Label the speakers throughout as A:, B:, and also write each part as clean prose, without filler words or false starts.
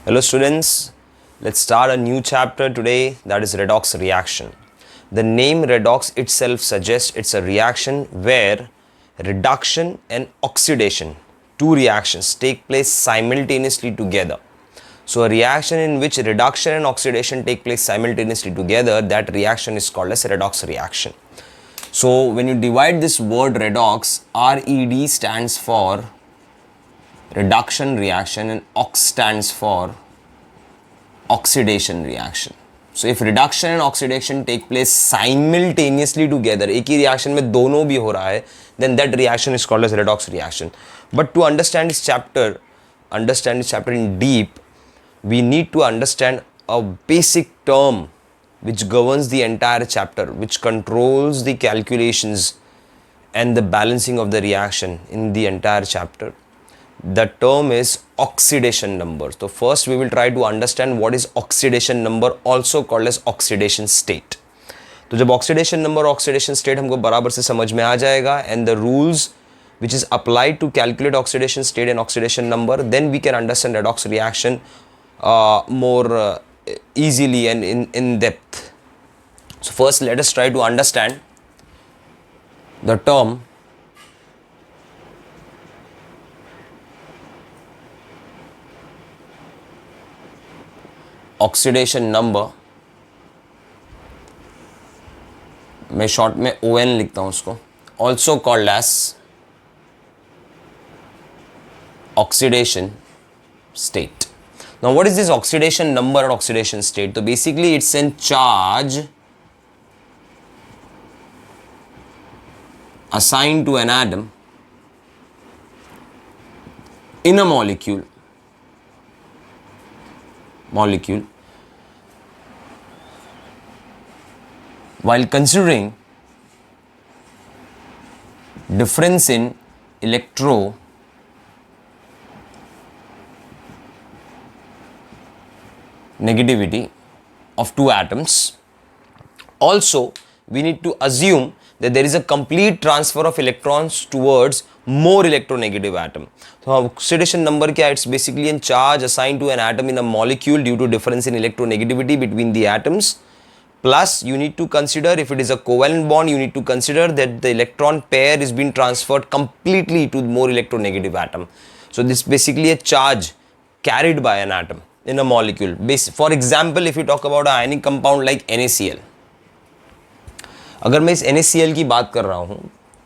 A: Hello students, let's start a new chapter today, that is redox reaction. The name redox itself suggests it's a reaction where reduction and oxidation, two reactions, take place simultaneously together. So a reaction in which reduction and oxidation take place simultaneously together, that reaction is called as a redox reaction. So when you divide this word redox, RED stands for reduction reaction and ox stands for oxidation reaction. So if reduction and oxidation take place simultaneously together, एक ही reaction में दोनों भी हो रहा है, then that reaction is called as redox reaction. But to understand this chapter in deep, we need to understand a basic term which governs the entire chapter, which controls the calculations and the balancing of the reaction in the entire chapter. The term is oxidation number. So first we will try to understand what is oxidation number, also called as oxidation state. तो जब oxidation number और oxidation state हमको बराबर से समझ में आ जाएगा and the rules which is applied to calculate oxidation state and oxidation number, then we can understand redox reaction more easily and in depth. So first let us try to understand the term oxidation number. मैं short में ON लिखता हूं उसको, also called as oxidation state. Now what is this oxidation number और oxidation state? तो basically it's an charge assigned to an atom in a molecule while considering difference in electronegativity of two atoms. Also, we need to assume that there is a complete transfer of electrons towards more electronegative atom. So oxidation number क्या? It's basically a charge assigned to an atom in a molecule due to difference in electronegativity between the atoms. Plus you need to consider, if it is a covalent bond, you need to consider that the electron pair is being transferred completely to more electronegative atom. So this is basically a charge carried by an atom in a molecule. For example, if you talk about an ionic compound like NaCl, अगर मैं इस NaCl की बात कर रहा हूं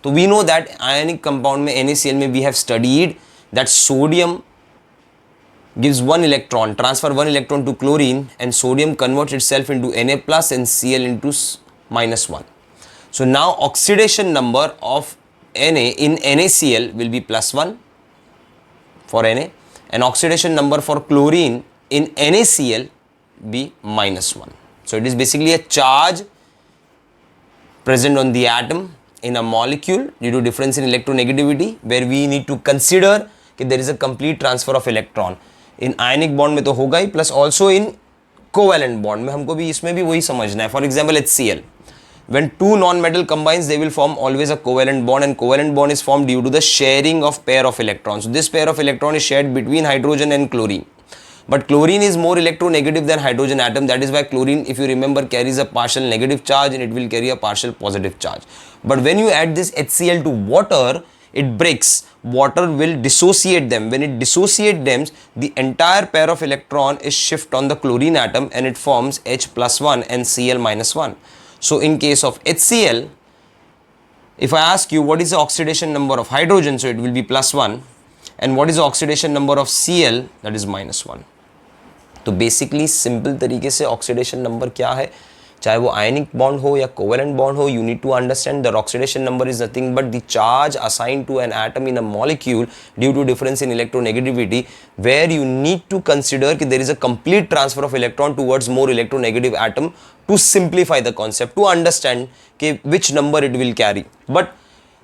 A: तो we know that ionic compound में NaCl में we have studied that sodium gives one electron, transfer one electron to chlorine, and sodium converts itself into Na plus and Cl into minus 1. So now oxidation number of Na in NaCl will be plus 1 for Na, and oxidation number for chlorine in NaCl be minus 1. So it is basically a charge present on the atom in a molecule due to difference in electronegativity, where we need to consider कि there is a complete transfer of electron. in ionic bond में तो होगा ही, plus also in covalent bond में हमको भी इसमें भी वही समझना है. For example, HCl, when two non-metal combines, they will form always a covalent bond, and covalent bond is formed due to the sharing of pair of electrons. So this pair of electron is shared between hydrogen and chlorine. But chlorine is more electronegative than hydrogen atom. That is why chlorine, if you remember, carries a partial negative charge and it will carry a partial positive charge. But when you add this HCl to water, it breaks. Water will dissociate them. When it dissociates them, the entire pair of electron is shift on the chlorine atom and it forms H plus 1 and Cl minus 1. So in case of HCl, if I ask you what is the oxidation number of hydrogen, so it will be plus 1. And what is the oxidation number of Cl? That is minus 1. तो basically simple तरीके से oxidation number क्या है, चाहे वो आयनिक bond हो या covalent bond हो, you need to understand that oxidation number is nothing but the charge assigned to an atom in a molecule due to difference in electronegativity, where you need to consider कि there is a complete transfer of electron towards more electronegative atom to simplify the concept, to understand कि which number it will carry. But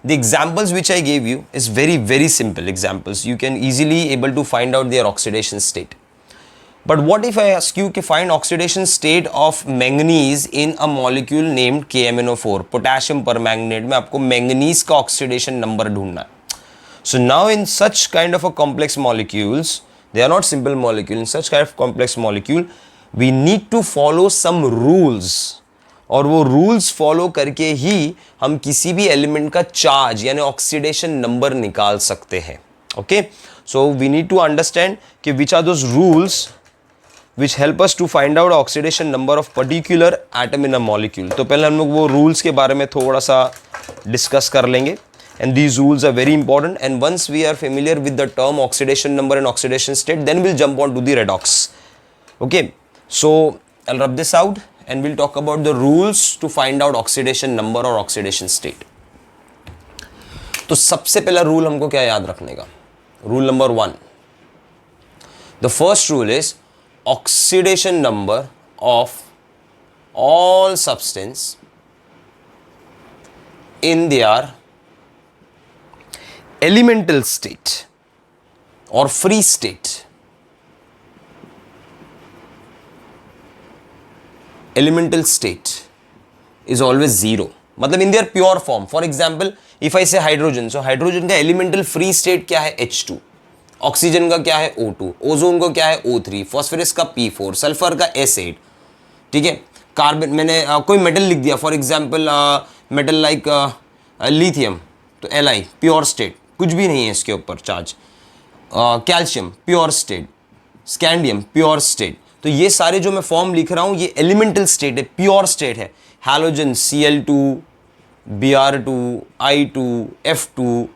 A: the examples which I gave you is very simple examples. You can easily able to find out their oxidation state. But what if I ask you to find oxidation state of manganese in a molecule named KMnO4, potassium permanganate में आपको manganese का oxidation number ढूंढना है. So now in such kind of a complex molecules, they are not simple molecule. In such kind of complex molecule we need to follow some rules, और वो rules follow करके ही हम किसी भी element का charge यानी ऑक्सीडेशन नंबर निकाल सकते हैं. Okay, so we need to understand कि which are those rules which help us to find out oxidation number of particular atom in a molecule. तो पहले हम लोग वो rules के बारे में थोड़ा सा discuss कर लेंगे, and these rules are very important, and once we are familiar with the term oxidation number and oxidation state, then we'll jump on to the redox. Okay, so I'll rub this out and we'll talk about the rules to find out oxidation number or oxidation state. तो सबसे पहला rule हमको क्या याद रखने का? Rule number 1. The first rule is oxidation number of all substance in their elemental state or free state. Elemental state is always 0. मतलब in their pure form. For example, if I say hydrogen, so hydrogen का elemental free state क्या है? H2. Oxygen का क्या है? O2. Ozone का क्या है? O3. फॉस्फोरस का P4. सल्फर का S8. ठीक है. कार्बन, मैंने कोई मेटल लिख दिया, for example metal like lithium, तो Li प्योर स्टेट, कुछ भी नहीं है इसके ऊपर charge. Calcium pure state, scandium pure state. तो ये सारे जो मैं फॉर्म लिख रहा हूँ ये एलिमेंटल स्टेट है, प्योर स्टेट है. Halogen Cl2, Br2, I2, F2,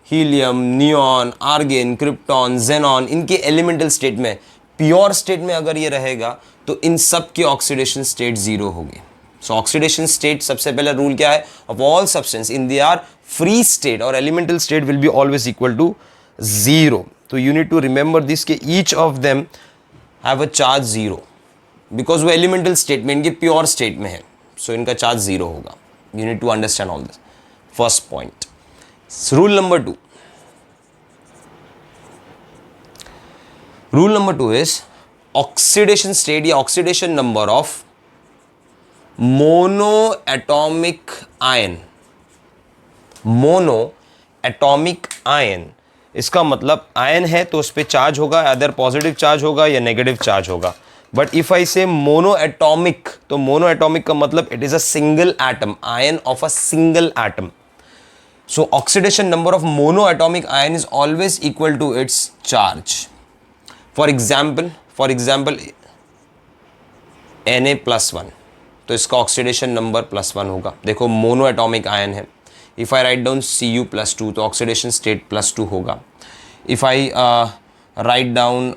A: helium, neon, argon, krypton, xenon, इनके एलिमेंटल स्टेट में, प्योर स्टेट में अगर ये रहेगा तो इन सब के ऑक्सीडेशन स्टेट 0 होगी. सो ऑक्सीडेशन स्टेट सबसे पहला रूल क्या है? Of all substance in they are free state और elemental state will be always equal to 0. तो you need to remember this के each of them have a charge 0 because वो elemental state में, इनके प्योर स्टेट में है, सो इनका charge 0 होगा. You need to understand all this. First point. Rule number 2. Rule number 2 is oxidation state या oxidation number of monoatomic ion. Monoatomic ion, इसका मतलब आयन है तो उस पर चार्ज होगा, अदर पॉजिटिव चार्ज होगा या नेगेटिव चार्ज होगा. बट इफ आई से मोनोएटॉमिक, तो मोनोएटॉमिक का मतलब it is a single atom, ion of a single atom. So oxidation number of monoatomic ion is always equal to its charge. For example Na+1, तो इसका oxidation number +1 होगा. देखो monoatomic ion है. If I write down Cu+2 तो oxidation state +2 होगा. If I write down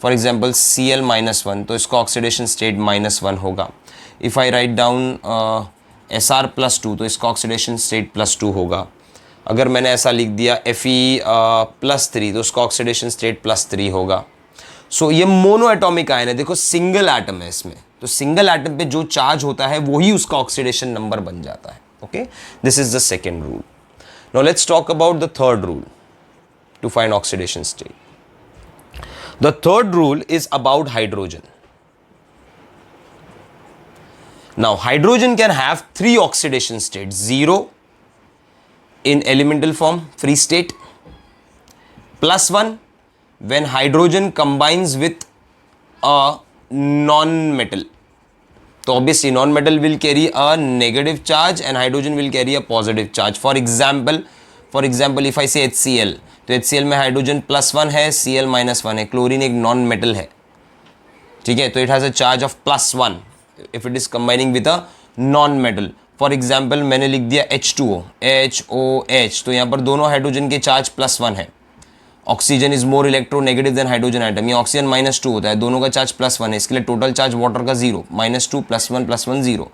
A: for example Cl-1 तो इसका oxidation state -1 होगा. If I write down Sr+2 तो इसका ऑक्सीडेशन स्टेट +2 होगा. अगर मैंने ऐसा लिख दिया Fe+3 तो उसका ऑक्सीडेशन स्टेट +3 होगा. सो ये मोनो एटॉमिक आयन है. देखो सिंगल एटम है इसमें, तो सिंगल एटम पे जो चार्ज होता है वही उसका ऑक्सीडेशन नंबर बन जाता है. Okay, this is the second rule. Now let's talk about the third rule to find oxidation state. The third rule is about hydrogen. Now hydrogen can have 3 oxidation states: 0 in elemental form, free state, +1 when hydrogen combines with a non-metal. So obviously non-metal will carry a negative charge and hydrogen will carry a positive charge. For example if I say HCl, तो HCl में hydrogen +1 है, Cl -1 है. Chlorine एक non-metal है, ठीक है, तो it has a charge of +1 if it is combining with a non-metal. For example मैंने लिख दिया H2O, HOH, तो यहाँ पर दोनों हाइड्रोजन के चार्ज +1 है. Oxygen is more electronegative than hydrogen atom. ये ऑक्सीजन -2 होता है, दोनों का चार्ज +1 है, इसके लिए टोटल चार्ज वाटर का 0, -2 +1 +1 0.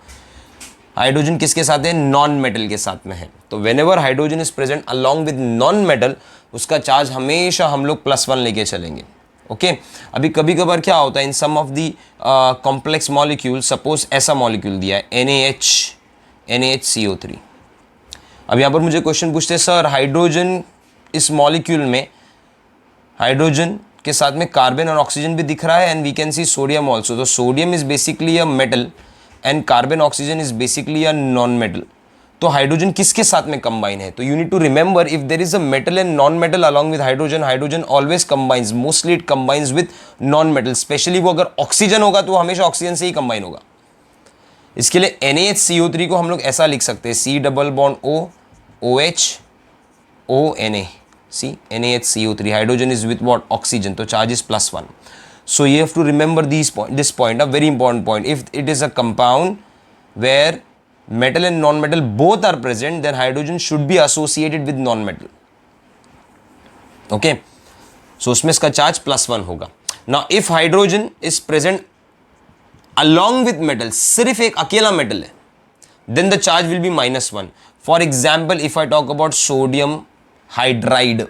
A: हाइड्रोजन किसके साथ है? नॉन मेटल के साथ में है. तो whenever hydrogen is present along with non metal, उसका चार्ज हमेशा हम लोग +1 लेके चलेंगे. ओके, अभी कभी कभार क्या होता है in some of the complex molecule, suppose ऐसा मॉलिक्यूल दिया है NaHCO3. अब यहाँ पर मुझे क्वेश्चन पूछते हैं, सर हाइड्रोजन इस मॉलिक्यूल में, हाइड्रोजन के साथ में कार्बन और ऑक्सीजन भी दिख रहा है and we can see sodium also. तो sodium is basically a metal and carbon oxygen is basically a non metal. तो हाइड्रोजन किसके साथ में कंबाइन है? तो you need to remember if there is a metal and non metal along with hydrogen, hydrogen always combines, mostly it combines with non metal, specially वो अगर oxygen होगा तो हमेशा ऑक्सीजन से ही कंबाइन होगा। इसके लिए NaHCO3 को हम लोग ऐसा लिख सकते हैं, C double bond O OH ONA, see NaHCO3, hydrogen is with what? Oxygen, तो charge is +1. So you have to remember this point, a very important point. If it is a compound where metal and non-metal both are present, then hydrogen should be associated with non-metal. Okay, so उसमें इसका charge +1 होगा. Now if hydrogen is present along with metal, सिर्फ एक अकेला metal है, then the charge will be -1. For example, if I talk about sodium hydride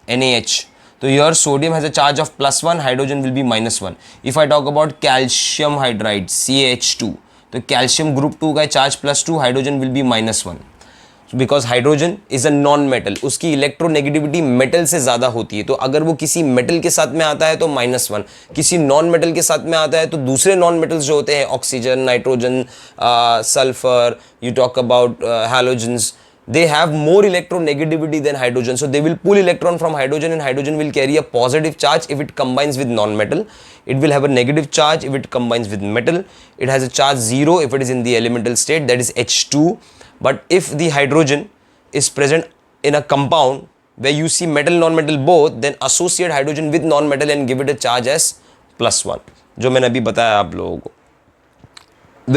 A: NaH, so here sodium has a charge of +1, hydrogen will be -1. If I talk about calcium hydride CaH2, तो calcium group 2 का charge +2, hydrogen will be -1. So because hydrogen is a non-metal, उसकी electronegativity metal से ज़्यादा होती है, तो अगर वो किसी मेटल के साथ में आता है तो -1, किसी नॉन मेटल के साथ में आता है तो दूसरे नॉन मेटल्स जो होते हैं oxygen, nitrogen, sulphur, you talk about halogens, they have more electronegativity than hydrogen, so they will pull electron from hydrogen and hydrogen will carry a positive charge if it combines with non-metal. It will have a negative charge if it combines with metal. It has a charge 0 if it is in the elemental state, that is H2. But if the hydrogen is present in a compound where you see metal non-metal both, then associate hydrogen with non-metal and give it a charge as +1, जो मैंने अभी बताया आप लोगों को.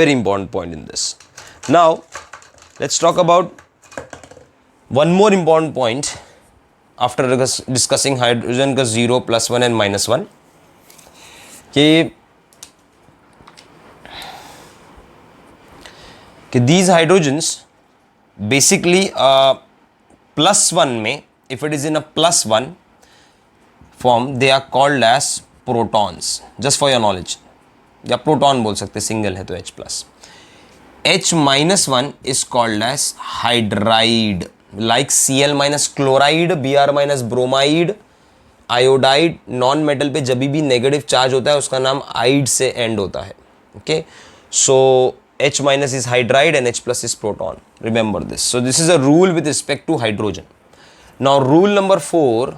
A: Very important point in this. Now let's talk about one more important point after discussing hydrogen का 0, +1 and -1, कि these hydrogens basically +1 में, if it is in a +1 form, they are called as protons, just for your knowledge, या proton बोल सकते, single है तो H+. H-1 is called as hydride, like Cl- chloride, Br- bromide, iodide. Non metal पे जब भी negative charge होता है उसका नाम आइड से एंड होता है. Okay, so H- is hydride and H+ is proton. Remember this. So this is a rule with respect to hydrogen. Now rule number 4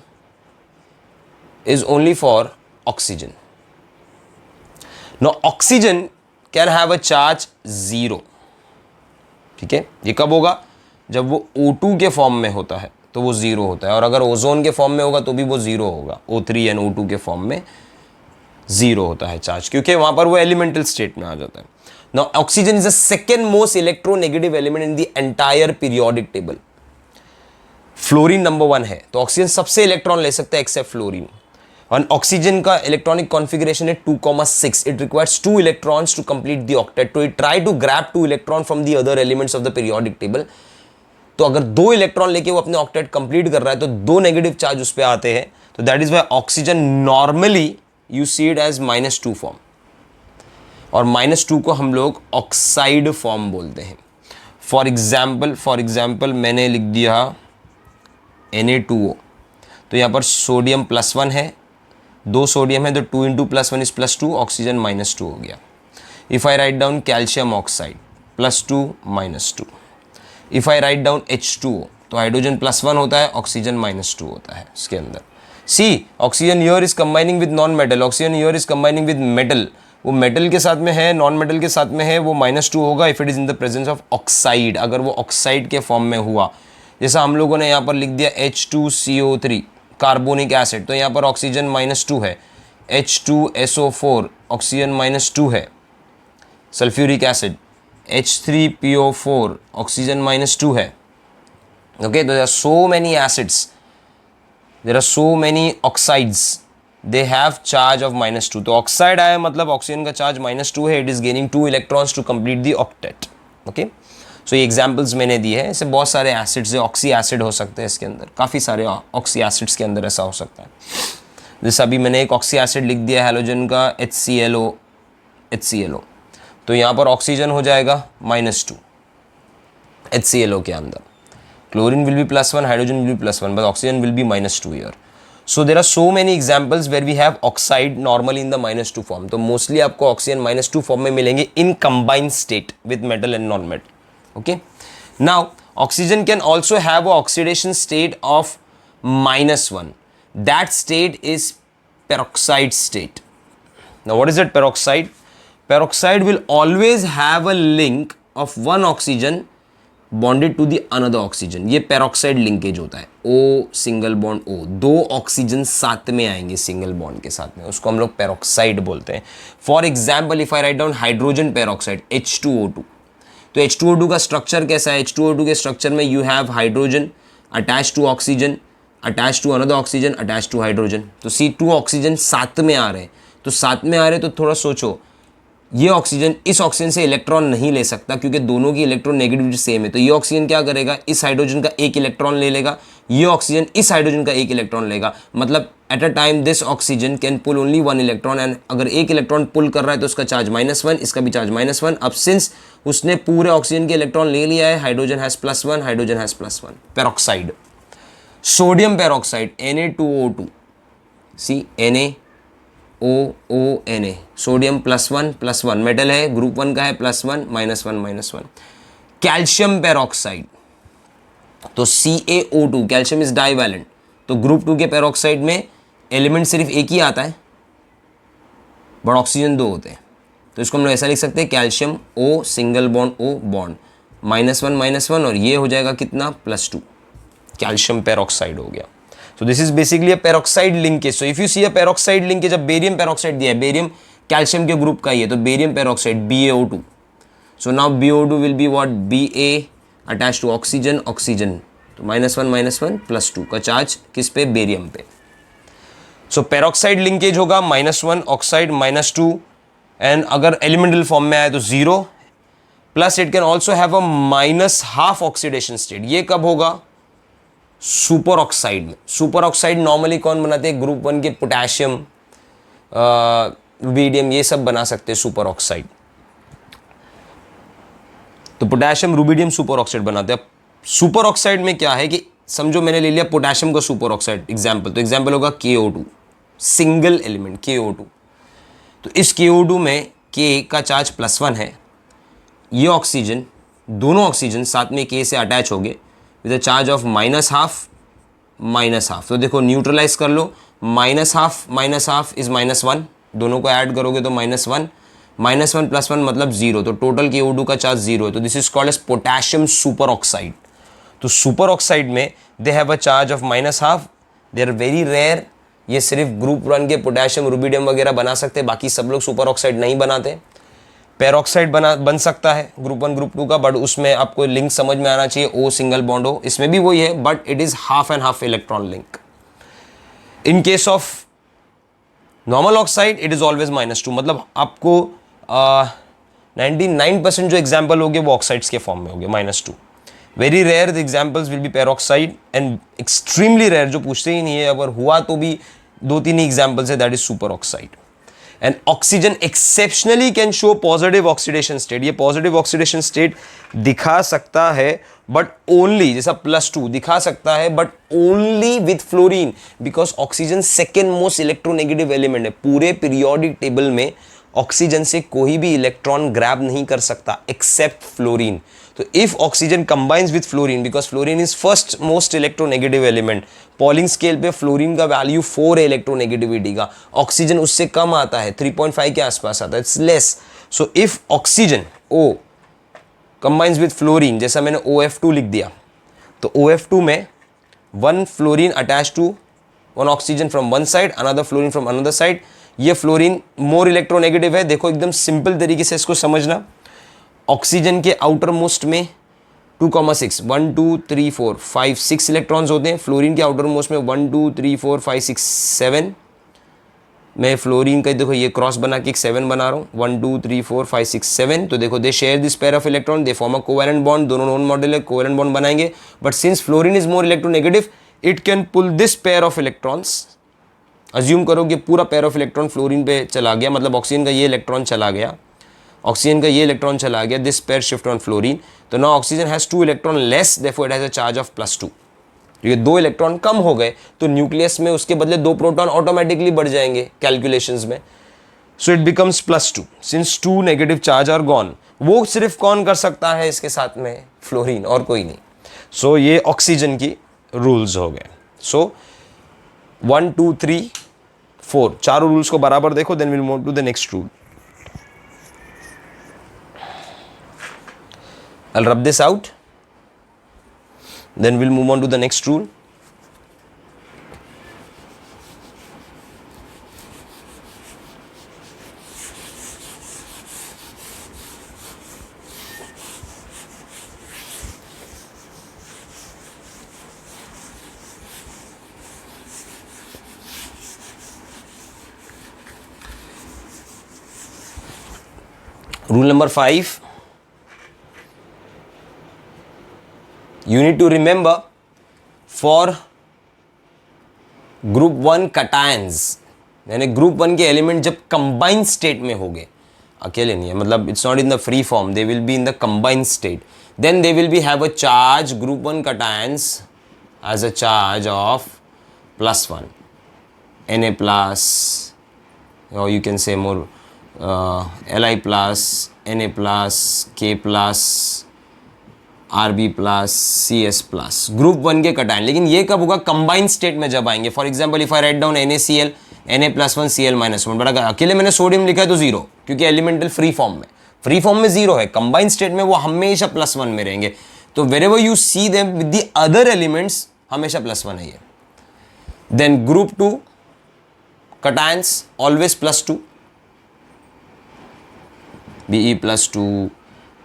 A: is only for oxygen. Now oxygen can have a charge 0. ठीक है, ये कब होगा? जब वो O2 के form में होता है तो वो 0 होता है, और अगर ओजोन के फॉर्म में होगा तो भी वो 0 होगा. O3 एंड O2 के फॉर्म में 0 होता है चार्ज, क्योंकि वहां पर वो एलिमेंटल स्टेट में आ जाता है. Now oxygen is the second most electronegative element in the entire periodic table. Fluorine number 1 है, तो ऑक्सीजन सबसे इलेक्ट्रॉन ले सकता है एक्सेप्ट फ्लोरीन. और ऑक्सीजन का इलेक्ट्रॉनिक कॉन्फ़िगरेशन है 2,6. It requires 2 electrons to complete the octet. तो it try to grab 2 electron from the other elements of the periodic table. तो अगर 2 इलेक्ट्रॉन लेके वो अपने ऑक्टेट कंप्लीट कर रहा है तो 2 नेगेटिव चार्ज उस पर आते हैं. तो that is why oxygen normally you see it as -2 form, और -2 को हम लोग ऑक्साइड फॉर्म बोलते हैं. फॉर एग्जाम्पल मैंने लिख दिया Na2O, तो यहाँ पर सोडियम +1 है, 2 सोडियम है, तो 2 × +1 इज +2, ऑक्सीजन -2 हो गया. If I write down calcium oxide +2 -2. If I write down H2O, तो हाइड्रोजन +1 होता है, ऑक्सीजन -2 होता है इसके अंदर. See, oxygen here is combining with non metal, oxygen here is combining with metal. वो मेटल के साथ में है, नॉन मेटल के साथ में है, वो -2 होगा if it is in the presence of oxide. अगर वो ऑक्साइड के फॉर्म में हुआ, जैसा हम लोगों ने यहाँ पर लिख दिया H2CO3 कार्बोनिक एसिड, तो यहाँ पर ऑक्सीजन -2 है. H2SO4 ऑक्सीजन -2 है. सल्फ्यूरिक एसिड H3PO4 ऑक्सीजन -2 है. ओके, तो there are so many acids, there are so many oxides, they have charge of -2. तो ऑक्साइड आया मतलब ऑक्सीजन का चार्ज -2 है. It is gaining 2 electrons to complete the octet. Okay, so ये examples मैंने दिए हैं. ऐसे बहुत सारे एसिड्स है, ऑक्सी एसिड हो सकते हैं इसके अंदर, काफ़ी सारे ऑक्सी एसिड्स के अंदर ऐसा हो सकता है. जैसे अभी मैंने एक ऑक्सी एसिड लिख दिया हैलोजन का HClO, तो यहाँ पर ऑक्सीजन हो जाएगा -2 HClO के अंदर. Chlorine will be +1, hydrogen will be +1, but oxygen will be -2 here. So there are so many examples where we have oxide normally in the -2 form. तो मोस्टली आपको ऑक्सीजन -2 फॉर्म में मिलेंगे in combined state with metal and non metal. Okay, now Oxygen can also have an oxidation state of -1. That state is peroxide state. Now what is that peroxide? Peroxide will always have a link of one oxygen bonded to the another oxygen. ये peroxide linkage होता है. O single bond O, दो oxygen साथ में आएंगे single bond के साथ में, उसको हम लोग peroxide बोलते हैं. For example if I write down hydrogen peroxide H2O2, तो H2O2 का स्ट्रक्चर कैसा है? H2O2 के स्ट्रक्चर में you have hydrogen attach to oxygen, attach to another oxygen, attach to hydrogen. तो C2 ऑक्सीजन साथ में आ रहे हैं, तो साथ में आ रहे हैं, तो थोड़ा सोचो, ये ऑक्सीजन इस ऑक्सीजन से इलेक्ट्रॉन नहीं ले सकता क्योंकि दोनों की इलेक्ट्रॉन नेगेटिविटी सेम है. तो ये ऑक्सीजन क्या करेगा? इस हाइड्रोजन का एक इलेक्ट्रॉन ले लेगा, ये ऑक्सीजन इस हाइड्रोजन का एक इलेक्ट्रॉन लेगा. मतलब at a time this oxygen can pull only one electron, and अगर एक इलेक्ट्रॉन पुल कर रहा है तो उसका चार्ज -1, इसका भी चार्ज -1. अब सिंस उसने पूरे ऑक्सीजन के इलेक्ट्रॉन ले लिया है, hydrogen has +1, hydrogen has +1. Peroxide. Sodium peroxide Na2O2, see NaOONA, sodium +1 metal है, ग्रुप 1 का है, +1 -1. कैल्शियम पेरोक्साइड, तो CaO2, कैल्शियम इज डाइवैलेंट, तो ग्रुप 2 के पेरोक्साइड में एलिमेंट सिर्फ एक ही आता है बट ऑक्सीजन 2 होते हैं. तो इसको हम लोग ऐसा लिख सकते हैं, calcium O single bond O bond -1 और ये हो जाएगा कितना? +2. कैल्शियम पेरोक्साइड हो गया. So this is basically a peroxide linkage. So if you see a peroxide linkage, अब बेरियम पेरोक्साइड दिया है, बेरियम कैल्शियम के ग्रुप का ही है, तो barium peroxide BaO2. So now BaO2 will be what? Ba attached to oxygen, तो -1 +2 का charge किस पे? बेरियम पे. So peroxide linkage होगा -1 ऑक्साइड -2, एंड अगर एलिमेंटल फॉर्म में आए तो 0, plus it can also have a -½ oxidation state. ये कब होगा? सुपर ऑक्साइड में. सुपर ऑक्साइड नॉर्मली कौन बनाते हैं? ग्रुप 1 के पोटेशियम, रुबिडियम, ये सब बना सकते हैं सुपर ऑक्साइड. तो पोटेशियम रुबिडियम सुपर ऑक्साइड बनाते हैं. सुपर ऑक्साइड में क्या है कि समझो मैंने ले लिया पोटेशियम का सुपर ऑक्साइड एग्जाम्पल, तो एग्जाम्पल होगा KO2, सिंगल एलिमेंट KO2. तो इस KO2 में K का चार्ज +1 है, ये ऑक्सीजन, दोनों ऑक्सीजन साथ में K से अटैच हो गए विद अ चार्ज ऑफ -½ तो देखो न्यूट्रलाइज कर लो, -½ इज -1, दोनों को ऐड करोगे तो -1 +1 मतलब 0, तो टोटल KO2 का चार्ज 0 है. तो this is called as potassium superoxide. तो सुपर ऑक्साइड में they have a charge of -½ they are very rare. ये सिर्फ ग्रुप 1 के पोटेशियम रुबिडियम वगैरह बना सकते हैं, बाकी सब लोग सुपर ऑक्साइड नहीं बनाते. पेरोक्साइड बन सकता है ग्रुप 1 ग्रुप 2 का, बट उसमें आपको लिंक समझ में आना चाहिए, O सिंगल बॉन्ड हो. इसमें भी वही है but it is half and half electron link. In case of normal oxide it is always -2. मतलब आपको 99% जो एग्जाम्पल होंगे वो ऑक्साइड्स के फॉर्म में होंगे -2. Very rare the examples will be peroxide, and extremely rare जो पूछते ही नहीं है, अगर हुआ तो भी 2-3 ही एग्जाम्पल्स है, that is super oxide. And oxygen exceptionally can show positive oxidation state. ये पॉजिटिव ऑक्सीडेशन स्टेट दिखा सकता है बट ओनली, जैसा +2 दिखा सकता है but only with fluorine, because oxygen second most electronegative element है. पूरे पीरियोडिक टेबल में ऑक्सीजन से कोई भी इलेक्ट्रॉन ग्रैब नहीं कर सकता एक्सेप्ट फ्लोरीन. तो if oxygen combines with fluorine, because fluorine is first most electronegative element, polling scale पे फ्लोरीन का वैल्यू 4 है इलेक्ट्रोनेगेटिविटी का, ऑक्सीजन उससे कम आता है, 3.5 के आसपास आता है, it's less. So if oxygen O combines with fluorine, जैसा मैंने OF2 लिख दिया, तो OF2 में 1 fluorine attach to 1 oxygen from one side, another fluorine from another side. ये फ्लोरीन मोर इलेक्ट्रोनेगेटिव है. देखो एकदम सिंपल तरीके से इसको समझना. ऑक्सीजन के आउटर मोस्ट में 2,6 1 2 3 4 5 6 इलेक्ट्रॉन्स होते हैं. फ्लोरीन के आउटर मोस्ट में 1 2 3 4 5 6 7. मैं फ्लोरीन का देखो ये क्रॉस बना के एक 7 बना रहा हूँ, 1 2 3 4 5 6 7. तो देखो they share this pair of electron, they form a covalent bond, दोनों नॉन मॉडल है, कोवैलेंट बॉन्ड बनाएंगे. But since fluorine is more electronegative, it can pull this pair of electrons. Assume करो कि पूरा पेयर ऑफ इलेक्ट्रॉन फ्लोरीन पे चला गया, मतलब ऑक्सीजन का ये इलेक्ट्रॉन चला गया, ऑक्सीजन का ये इलेक्ट्रॉन चला गया, this pair shift on fluorine. तो now oxygen has 2 electron less, therefore it has a charge of +2. ये 2 इलेक्ट्रॉन कम हो गए तो न्यूक्लियस में उसके बदले 2 प्रोटॉन ऑटोमेटिकली बढ़ जाएंगे कैलकुलेशंस में. So it becomes +2 since 2 negative charge are gone. वो सिर्फ कौन कर सकता है इसके साथ में? फ्लोरीन, और कोई नहीं. सो ये ऑक्सीजन की रूल्स हो गए. सो 1 2 3 4 चारों रूल्स को बराबर देखो, then will move to the next rule. I'll rub this out, then we'll move on to the next rule. Rule number 5. You need to remember for group 1 cations, यानी group 1 के element जब combined state में होंगे, अकेले नहीं है, मतलब it's not in the free form, they will be in the combined state, then they will be have a charge, group 1 cations as a charge of +1 Na plus, or you can say more Li plus, Na plus, K plus, Rb plus Cs plus, group 1 के cation. लेकिन ये कब होगा? Combined state में जब आएंगे. For example if I write down NaCl, Na+1 Cl-1, बड़ा अकेले मैंने सोडियम लिखा है तो 0, क्योंकि एलिमेंटल फ्री फॉर्म में, फ्री फॉर्म में 0 है, कंबाइंड स्टेट में वो हमेशा +1 में रहेंगे. तो wherever you see them with the other elements हमेशा +1 है ये. Then group 2 cations always +2, Be+2,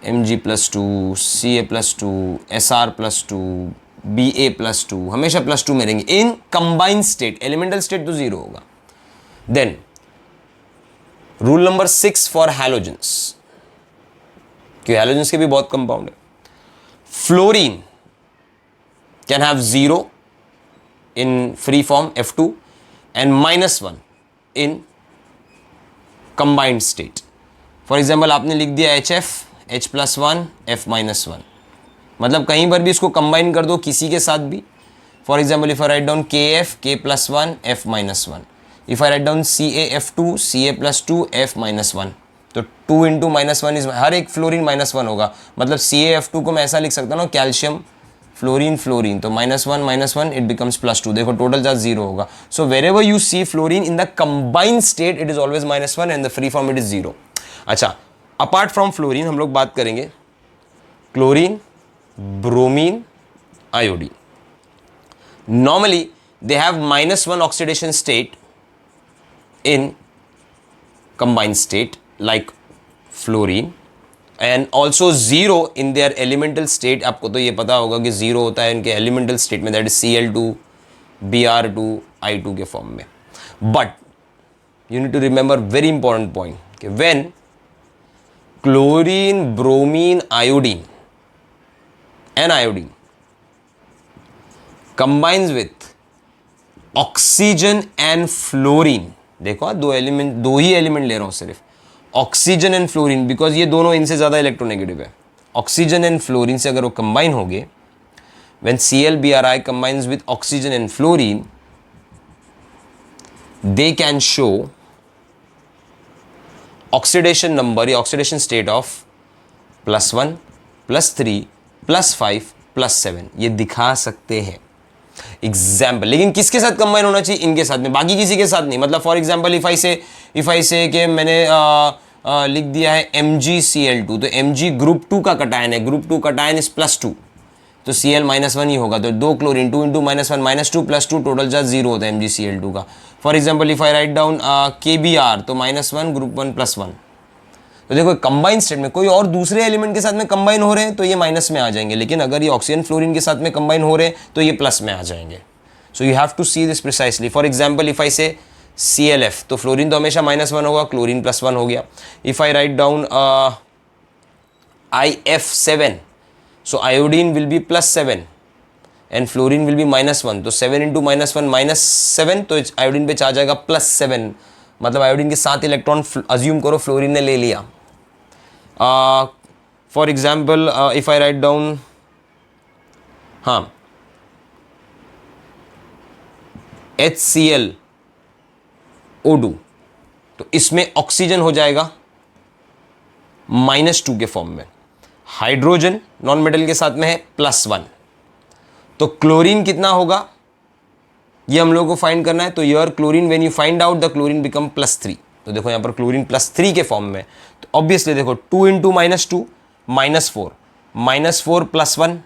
A: Mg+2, Ca+2, Sr+2, Ba+2 हमेशा +2 में रहेंगे in combined state. Elemental state तो 0 होगा. Then rule number 6 for halogens, क्योंकि हैलोजेंस के भी बहुत कंपाउंड है. Fluorine can have 0 in free form F2 and -1 in combined state. For example आपने लिख दिया HF, H+1, F-1, मतलब कहीं पर भी इसको कंबाइन कर दो किसी के साथ भी. For example if I write down KF, K+1, F-1, if I write down CaF2, Ca+2, F-1, तो 2 इंटू -1 इज, हर एक फ्लोरीन -1 होगा. मतलब CaF2 को मैं ऐसा लिख सकता हूँ ना, कैल्शियम फ्लोरीन फ्लोरीन, तो -1 इट बिकम्स +2. देखो टोटल चार्ज 0 होगा. So wherever you see fluorine in the combined state it is always -1 and the free form it is 0. अच्छा, अपार्ट फ्रॉम फ्लोरीन हम लोग बात करेंगे chlorine, bromine, iodine. Normally they have -1 oxidation state in combined state like fluorine, and also 0 in their elemental state. आपको तो ये पता होगा कि 0 होता है इनके एलिमेंटल स्टेट में, that is Cl2, Br2, I2 के फॉर्म में. But you need to remember very important point कि when chlorine, bromine, iodine and iodine combines with oxygen and fluorine. देखो दो ही एलिमेंट ले रहा हूं सिर्फ, ऑक्सीजन एंड फ्लोरीन, बिकॉज ये दोनों इनसे ज्यादा इलेक्ट्रोनेगेटिव है. ऑक्सीजन एंड फ्लोरीन से अगर वो कंबाइन हो गए, when ClBrI combines with oxygen and fluorine, they can show oxidation number या ऑक्सीडेशन स्टेट ऑफ +1, +3, +5, +7 ये दिखा सकते हैं. एग्जाम्पल, लेकिन किसके साथ कंबाइन होना चाहिए? इनके साथ में, बाकी किसी के साथ नहीं. मतलब फॉर एग्जाम्पल इफ आई से कि मैंने लिख दिया है MgCl2, तो Mg ग्रुप 2 का कटायन है, ग्रुप 2 कटायन इज +2, तो Cl-1 ही होगा. तो 2 क्लोरीन, 2 इंटू -1, -2 +2, टोटल चार्ज 0 होता है MgCl2 का. For example if I write down KBr, तो -1 ग्रुप 1 +1. तो देखो कंबाइन स्टेट में कोई और दूसरे एलिमेंट के साथ में कंबाइन हो रहे हैं तो ये माइनस में आ जाएंगे, लेकिन अगर ये ऑक्सीजन फ्लोरीन के साथ में कंबाइन हो रहे हैं तो ये प्लस में आ जाएंगे. So you have to see this precisely. For example if I say ClF, तो फ्लोरीन तो हमेशा -1 होगा, क्लोरीन +1 हो गया. If I write down IF7, so iodine will be +7 and fluorine will be -1, तो 7 इंटू -1 -7, तो आयोडीन पे चार्ज आएगा +7. मतलब आयोडीन के 7 इलेक्ट्रॉन अज्यूम करो फ्लोरीन ने ले लिया. For example if I write down, हाँ, HClO2, तो इसमें ऑक्सीजन हो जाएगा -2 के फॉर्म में. हाइड्रोजन नॉन मेटल के साथ में है +1, तो क्लोरीन कितना होगा ये हम लोगों को फाइंड करना है। तो your chlorine when you find out the chlorine become +3। तो देखो यहाँ पर क्लोरीन +3 के फॉर्म में, तो ऑब्वियसली देखो 2 × -2 -4, -4 +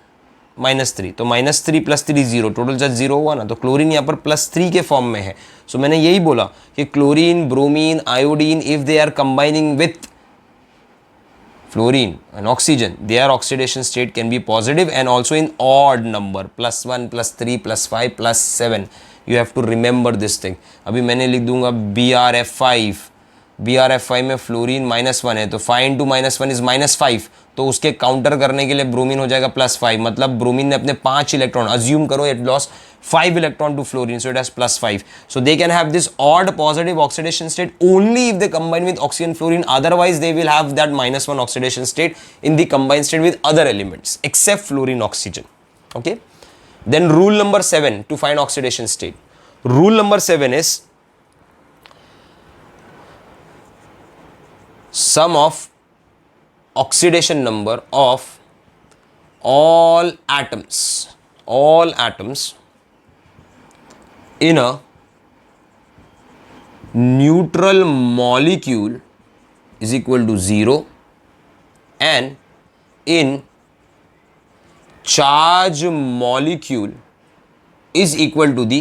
A: 1 -3, तो -3 + 3 0, टोटल चार्ज 0 हुआ ना। तो क्लोरीन यहाँ पर +3 के फॉर्म में है। सो मैंने यही बोला कि chlorine, bromine, iodine, if they are combining with fluorine and oxygen, their oxidation state can be positive and also in odd number, +1 +3 +5 +7. you have to remember this thing. अभी मैंने लिख दूंगा BrF5, BrF5 में फ्लोरीन -1 है, तो 5 × -1 is -5, तो उसके counter करने के लिए ब्रोमीन हो जाएगा +5, मतलब ब्रोमीन ने अपने 5 इलेक्ट्रॉन, अज्यूम करो it lost 5 electron to fluorine, so it has +5. So they can have this odd positive oxidation state only if they combine with oxygen fluorine, otherwise they will have that -1 oxidation state in the combined state with other elements except fluorine oxygen. Okay, then rule number 7 to find oxidation state. Rule number 7 is sum of oxidation number of all atoms in a neutral molecule is equal to 0 and in charge molecule is equal to the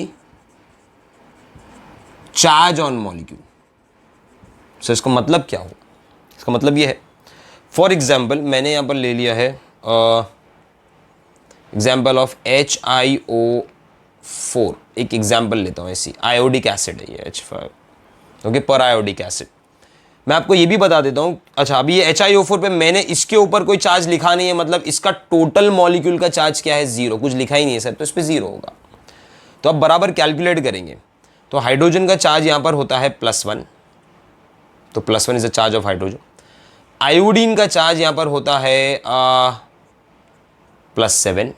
A: charge on molecule. So इसका मतलब क्या होगा? इसका मतलब ये है, for example मैंने यहाँ पर ले लिया है एग्जाम्पल ऑफ HiO4, एक एग्जाम्पल लेता हूँ ऐसी, आयोडिक एसिड है ये H5, ओके, पर आयोडिक एसिड। मैं आपको ये भी बता देता हूँ, अच्छा अभी ये HiO4 पे मैंने इसके ऊपर कोई चार्ज लिखा नहीं है, मतलब इसका टोटल मॉलिक्यूल का चार्ज क्या है 0, कुछ लिखा ही नहीं है सर, तो इस पर 0 होगा। तो अब बराबर कैलकुलेट करेंगे, तो हाइड्रोजन का चार्ज यहाँ पर होता है +1, तो +1 is the charge of hydrogen. Iodine का चार्ज यहां पर होता है +7।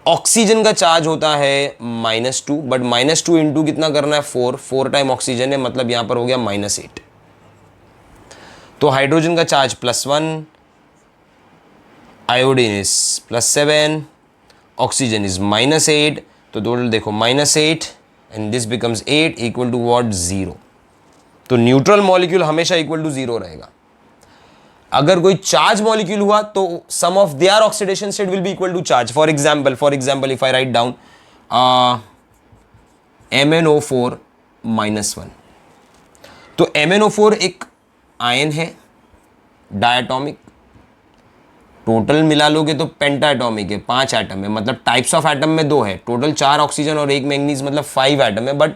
A: ऑक्सीजन का चार्ज होता है -2, बट -2 इंटू कितना करना है 4 टाइम ऑक्सीजन है, मतलब यहां पर हो गया -8। तो हाइड्रोजन का charge +1, iodine is +7, oxygen is -8, तो टोटल देखो -8 and this becomes 8 equal to what 0। तो न्यूट्रल मॉलिक्यूल हमेशा इक्वल टू 0 रहेगा। अगर कोई चार्ज मॉलिक्यूल हुआ तो sum of their oxidation state will be equal to charge. For example if I write down MnO4 -1, तो MnO4 एक आयन है डायटॉमिक, टोटल मिला लोगे तो पेंटाटॉमिक है, 5 एटम है, मतलब टाइप्स ऑफ एटम में 2 है, टोटल 4 ऑक्सीजन और 1 मैंगनीज, मतलब 5 एटम है। बट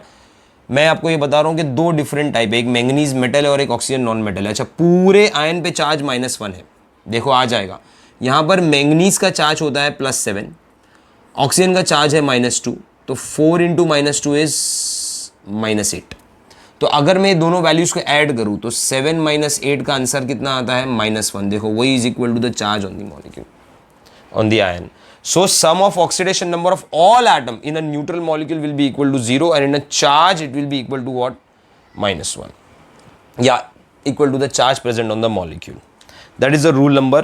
A: मैं आपको ये बता रहा हूँ कि 2 डिफरेंट टाइप है, एक मैंगनीज मेटल है और एक ऑक्सीजन नॉन मेटल है। अच्छा, पूरे आयन पे चार्ज -1 है, देखो आ जाएगा। यहाँ पर मैंगनीज का चार्ज होता है +7, ऑक्सीजन का चार्ज है -2, तो 4 × -2 इज -8। तो अगर मैं दोनों वैल्यूज को ऐड करूँ तो 7 - 8 का आंसर कितना आता है -1। देखो वही is equal to the charge on the molecule on the ion. So sum of oxidation number of all atom in a neutral molecule will be equal to 0 and in a charge it will be equal to what? -1. Yeah, equal to the charge present on the molecule. That is the rule number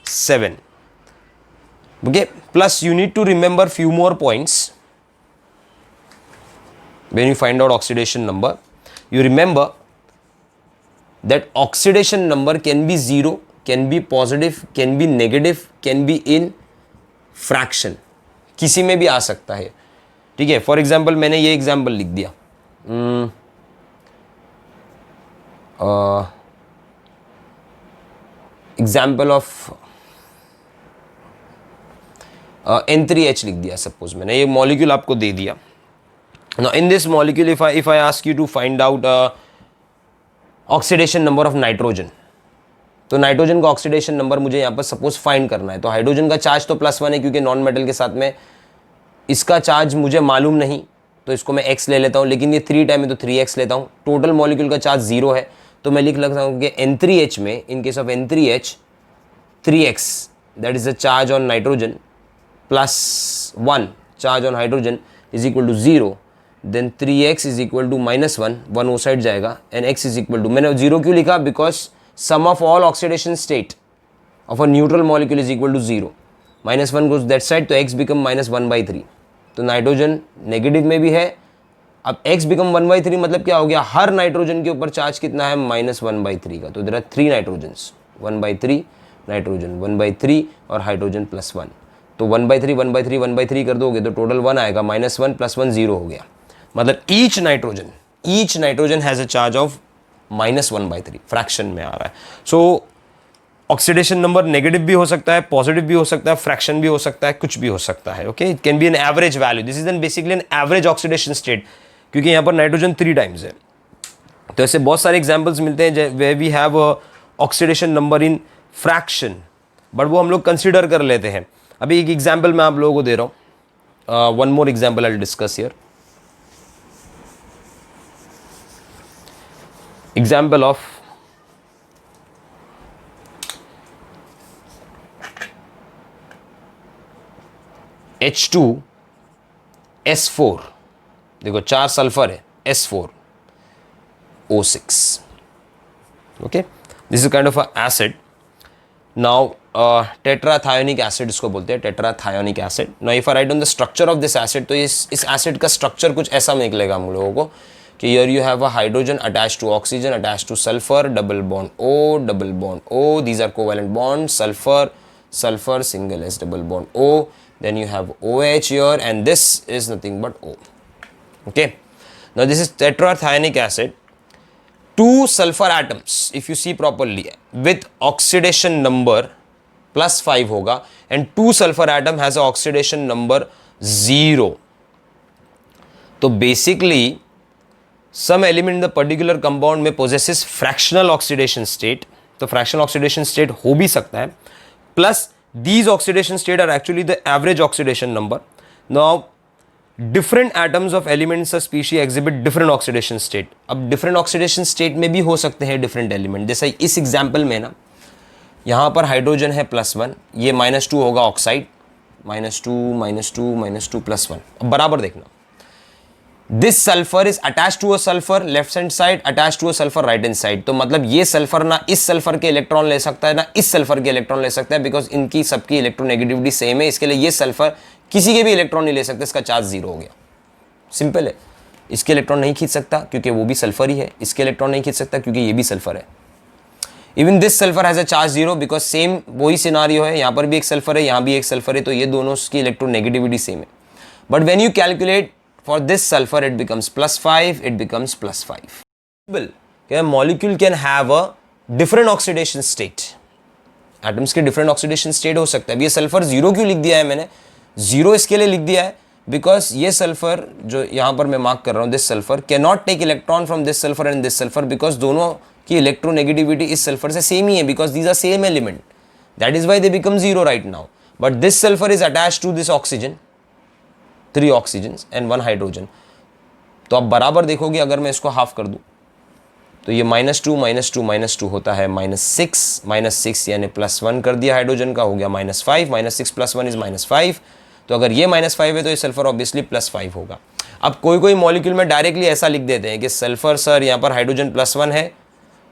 A: 7. Okay, plus you need to remember few more points when you find out oxidation number. You remember that oxidation number can be 0, can be positive, can be negative, can be in fraction, किसी में भी आ सकता है, ठीक है। For example मैंने ये example लिख दिया, एग्जाम्पल ऑफ N3H लिख दिया, सपोज मैंने ये मॉलिक्यूल आपको दे दिया। Now in this molecule if I ask you to find out oxidation number of nitrogen, तो नाइट्रोजन का ऑक्सीडेशन नंबर मुझे यहाँ पर सपोज फाइंड करना है। तो हाइड्रोजन का चार्ज तो +1 है क्योंकि नॉन मेटल के साथ में, इसका चार्ज मुझे मालूम नहीं तो इसको मैं x ले लेता हूँ, लेकिन ये 3 टाइम है तो 3x लेता हूँ। टोटल मॉलिक्यूल का चार्ज 0 है, तो मैं लिख लगता हूँ कि N3H में, in case of N3H 3x that is the charge on nitrogen +1 charge on hydrogen is equal to 0, then 3x is equal to -1, 1 वो साइड जाएगा, and x is equal to, मैंने 0 क्यों लिखा? Because sum of all oxidation state of a neutral molecule is equal to 0. -1 goes that side, तो x become -1/3. तो nitrogen negative में भी है. अब x become 1/3 मतलब क्या हो गया, हर नाइट्रोजन के ऊपर चार्ज कितना है, -1/3 का. तो इधर 3 नाइट्रोजन्स, 1/3 नाइट्रोजन, 1/3 और हाइड्रोजन +1. तो 1/3 1/3 1/3 कर दोगे तो टोटल 1 आएगा, -1 + 1 0 हो गया. मतलब each nitrogen has a charge of -1/3, fraction में आ रहा है. सो ऑक्सीडेशन नंबर नेगेटिव भी हो सकता है, पॉजिटिव भी हो सकता है, फ्रैक्शन भी हो सकता है, कुछ भी हो सकता है. Okay, it can be an average value. This is an basically an average oxidation state, क्योंकि यहाँ पर नाइट्रोजन 3 टाइम्स है. तो ऐसे बहुत सारे एग्जाम्पल्स मिलते हैं where we have oxidation number in fraction, but वो हम लोग कंसिडर कर लेते हैं. अभी एक एग्जाम्पल मैं आप लोगों को दे रहा हूँ. One more example I will discuss here. Example of H2S4. देखो 4 सल्फर है, S4O6. Okay, this is kind of a acid. Now tetrathionic acid इसको बोलते हैं, tetrathionic acid. Now if I write on the structure of this acid, तो इस acid का structure कुछ ऐसा निकलेगा हम लोगों को कि here you have a hydrogen attach to oxygen attach to sulphur, double bond O, these are covalent bonds, sulfur, single S, double bond O. Then you have OH here, and this is nothing but O. Okay, now this is tetrathionic acid. 2 sulfur atoms, if you see properly, with oxidation number +5 होगा, and 2 sulfur atom has a oxidation number 0. तो basically some element in the particular compound में possesses fractional oxidation state. तो fractional oxidation state हो भी सकता है, plus these oxidation state are actually the average oxidation number. Now different atoms of elements or species exhibit different oxidation state. अब different oxidation state में भी हो सकते हैं different element. जैसा इस example में ना, यहाँ पर हाइड्रोजन है +1, ये -2 होगा ऑक्साइड, -2 +1. अब बराबर देखना, this sulphur is attach to a sulphur left hand side, attach to a sulphur right hand side. तो मतलब ये सल्फर ना इस सल्फर के इलेक्ट्रॉन ले सकता है ना इस सल्फर के इलेक्ट्रॉन ले सकता है, बिकॉज इनकी सबकी इलेक्ट्रोनेगेटिविटी सेम है. इसके लिए ये सल्फर किसी के भी इलेक्ट्रॉन नहीं ले सकता, इसका चार्ज 0 हो गया. सिंपल है. इसके इलेक्ट्रॉन नहीं खींच सकता क्योंकि वो भी सल्फर ही है, इसके इलेक्ट्रॉन नहीं खींच सकता क्योंकि ये भी सल्फर है. Even this sulphur has a charge 0 because same वही सिनारियो है, यहाँ पर भी एक सल्फर है, यहाँ भी एक सल्फर है, तो ये दोनों की इलेक्ट्रोनेगेटिविटी सेम है. But when you calculate for this sulfur, it becomes +5, it becomes +5. Molecule can have a different oxidation state. Atoms के different oxidation state हो सकता है. अब ये सल्फर 0 क्यों लिख दिया है मैंने, 0 इसके लिए लिख दिया है बिकॉज ये सल्फर जो यहाँ पर मैं मार्क कर रहा हूँ, this sulphur can not take electron from this sulphur and this sulphur, because दोनों की इलेक्ट्रोनेगेटिविटी इस सल्फर से सेम ही है, because these are same element. That is why they become 0 right now. But this sulphur is attach to this oxygen, 3 oxygen and 1 hydrogen. तो आप बराबर देखोगे, अगर मैं इसको हाफ कर दूं तो ये -2 होता है -6 यानी +1 कर दिया हाइड्रोजन का, हो गया -5, -6 + 1 इज -5. तो अगर ये -5 है तो ये सल्फर ऑब्वियसली +5 होगा. अब कोई मॉलिक्यूल में डायरेक्टली ऐसा लिख देते हैं कि सल्फर सर यहाँ पर हाइड्रोजन +1 है,